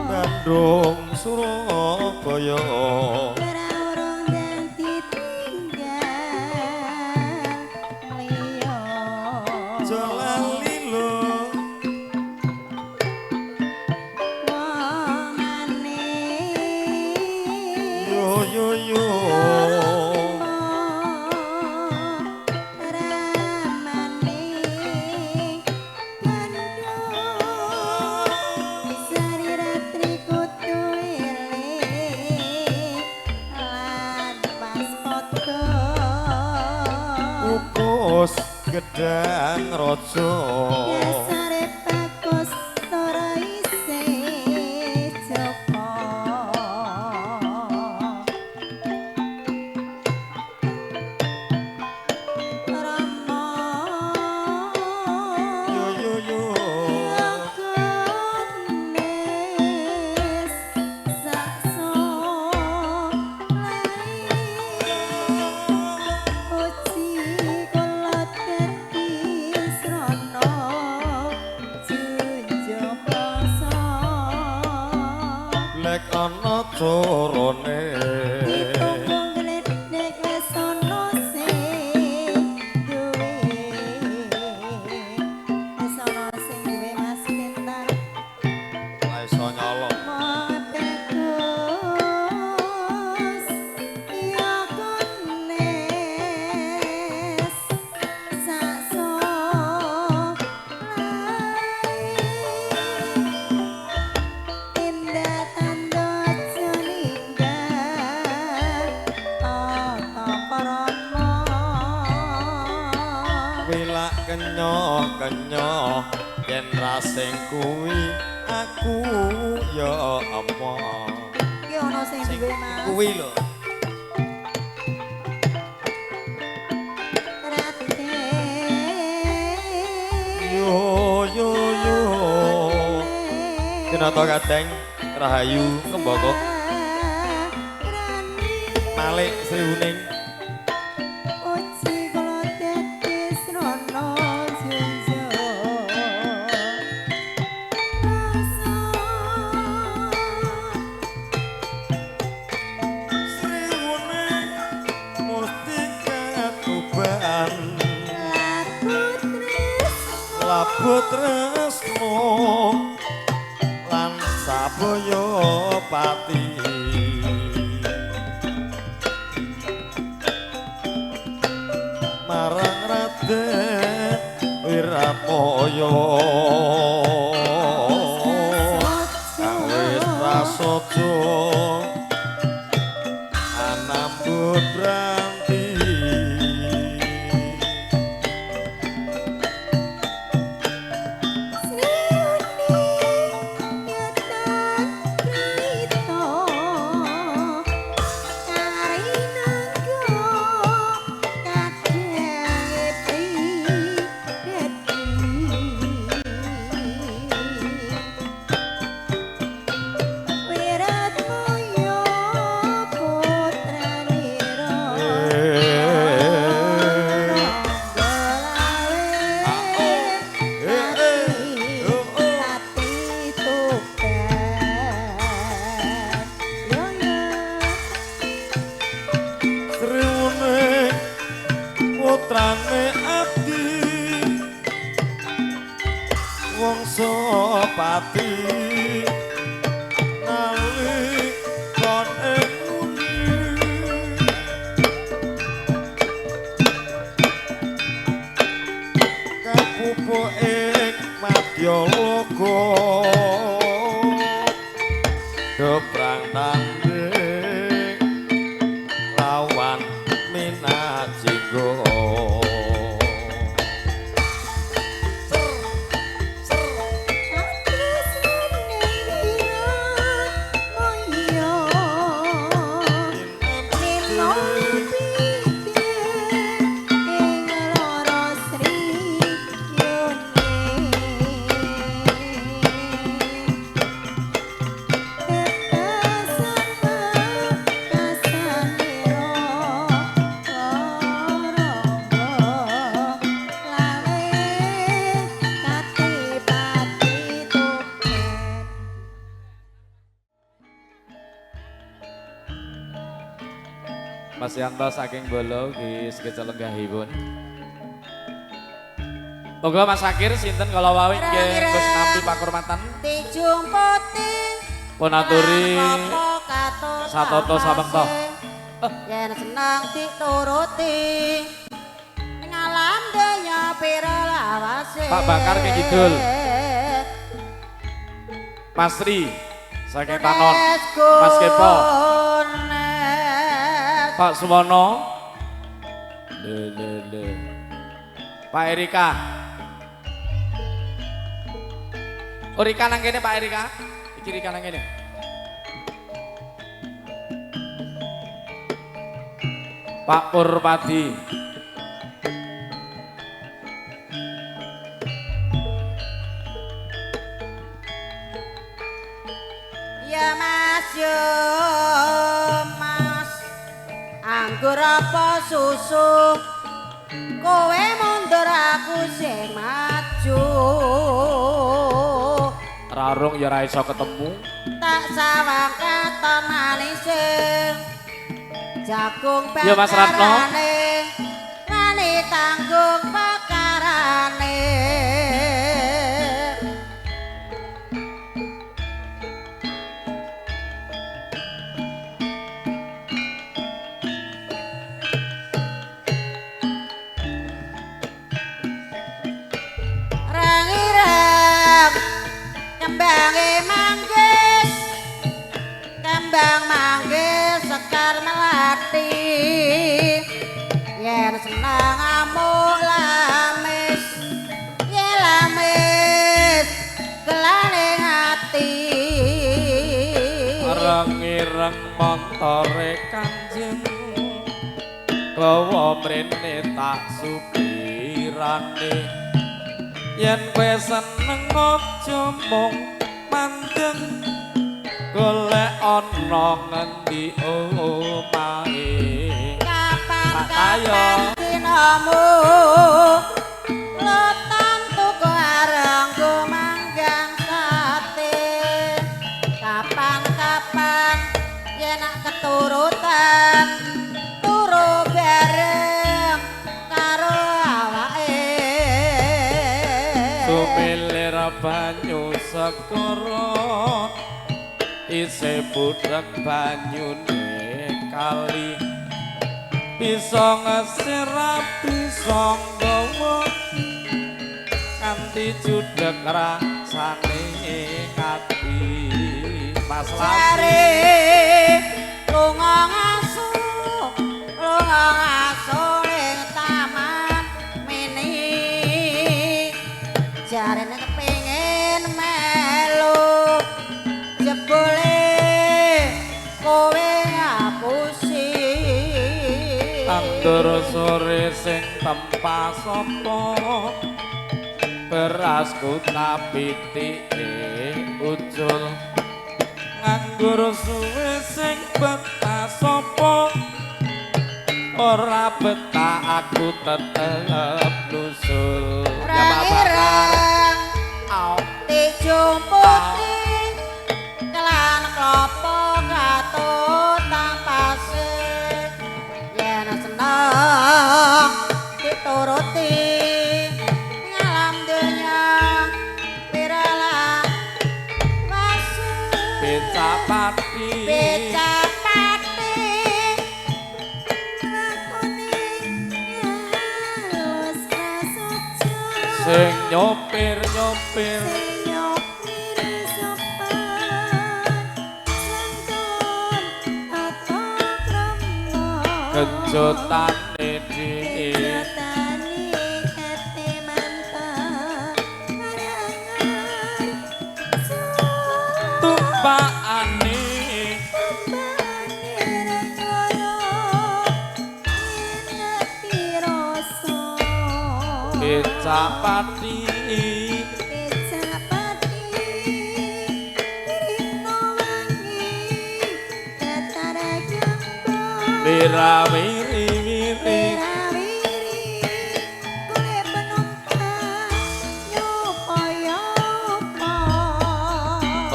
Bandung Surabaya Jalalilo yo yo yo Upus gedang rojo yo yo yo lek ana corone ora iso nyolong wilak kenyoh-kenyoh yen rasing kuwi aku ya emoh kuwi lho yo yo yo Dinata Kadeng Rahayu Kembaka Malik Sriuning Sriuning Mustika Tuban Labu tresno lan sabaya pati marang Raden Wirapaya kang wis prasaja anambut branti putrane abdi wong pati nalikon ing kapupuk ing madya loka geprang tanding lawan minajinggo Mas Yanto saking Bolo ki sekeca lenggahipun. Monggo Mas Sakir sinten kala wawit nggih Gus nampi pakurmatan. dijumputi Pun aturi satoto samekta. yen seneng dituruti ngalam daya pira lawase Pak Bakar ke Kidul. Mas Tri saking Tanon. Mas Kepo. Pak Suwono. Le. Pak Erika. Oh Rika nang kene Pak Erika. Iki Rika nang kene. Pak Purpadi. Ya Mas yo Mas anggur apa susu kowe mundur aku sing maju Rarung ya ra iso ketemu. tak sawang katon manise jagung Ya, Mas Ratno. bakarane rani tanggung bakarane rangirang kembange manggis kembang manggis sekar melati yen senang amuk lamis yen lamis gelaning ati Ireng-ireng montore Kanjeng gawa mrene tak supirane yen kowe seneng aja mung mandeng golek ana ngendi omahe kapan Ayo. kapan dinamu lutan tuku arengku manggang sate kapan kapan yen nak keturutan turu bareng karo awake sumilir banyu segara isih budheg banyune kali bisa ngesir bisa nggawa kanthi judheg rasane ati Mas Lasi Jare lunga ngaso ning taman mini jarene kepengin melu jebule kowe ngapusi tandur sore sing tempa sapa berasku tapitike ucul nganggur suwe sing betah sapa ora betah aku tetep nusul ya Bapak Rangirang dijumputi kelan klopo katut tampase yen seneng dituruti ngalam donya piralah sing nyopir-nyopir kejutane dhewe tumpakane kecapati wirawiri-wiri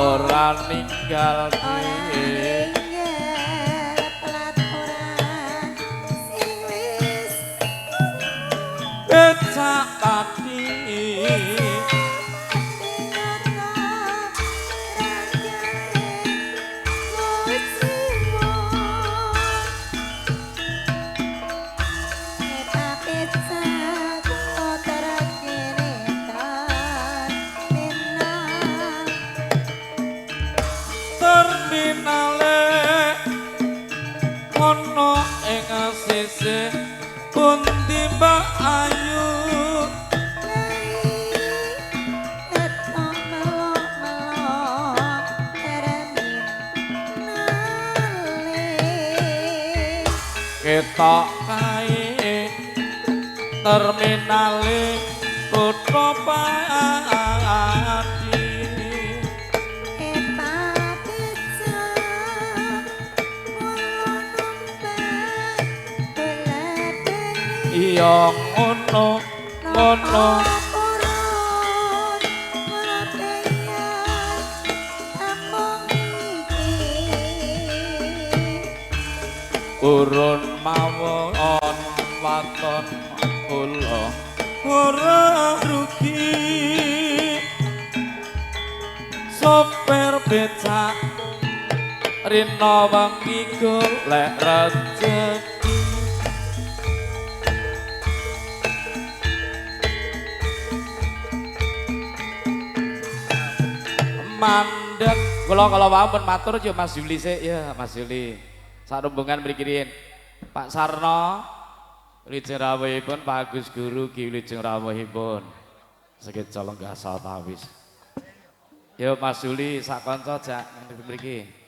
ora ninggal dhewe kecapati terminale ono ing sisih pundi Mbak Ayu ketok kae terminale kutha Pati iya ngono urun mawon waton kula ora rugi sopir becak rina wengi golek rejeki mandek kula kalau wau matur yo Mas Yuli sik ya Mas Yuli sak rombongan mrikirin Pak Sarno Wilujeng rawuhipun Pak Agus Guru Ki Wilujeng rawuhipun sekit colong gasa tawis yo Mas Yuli sak kanca jak mriki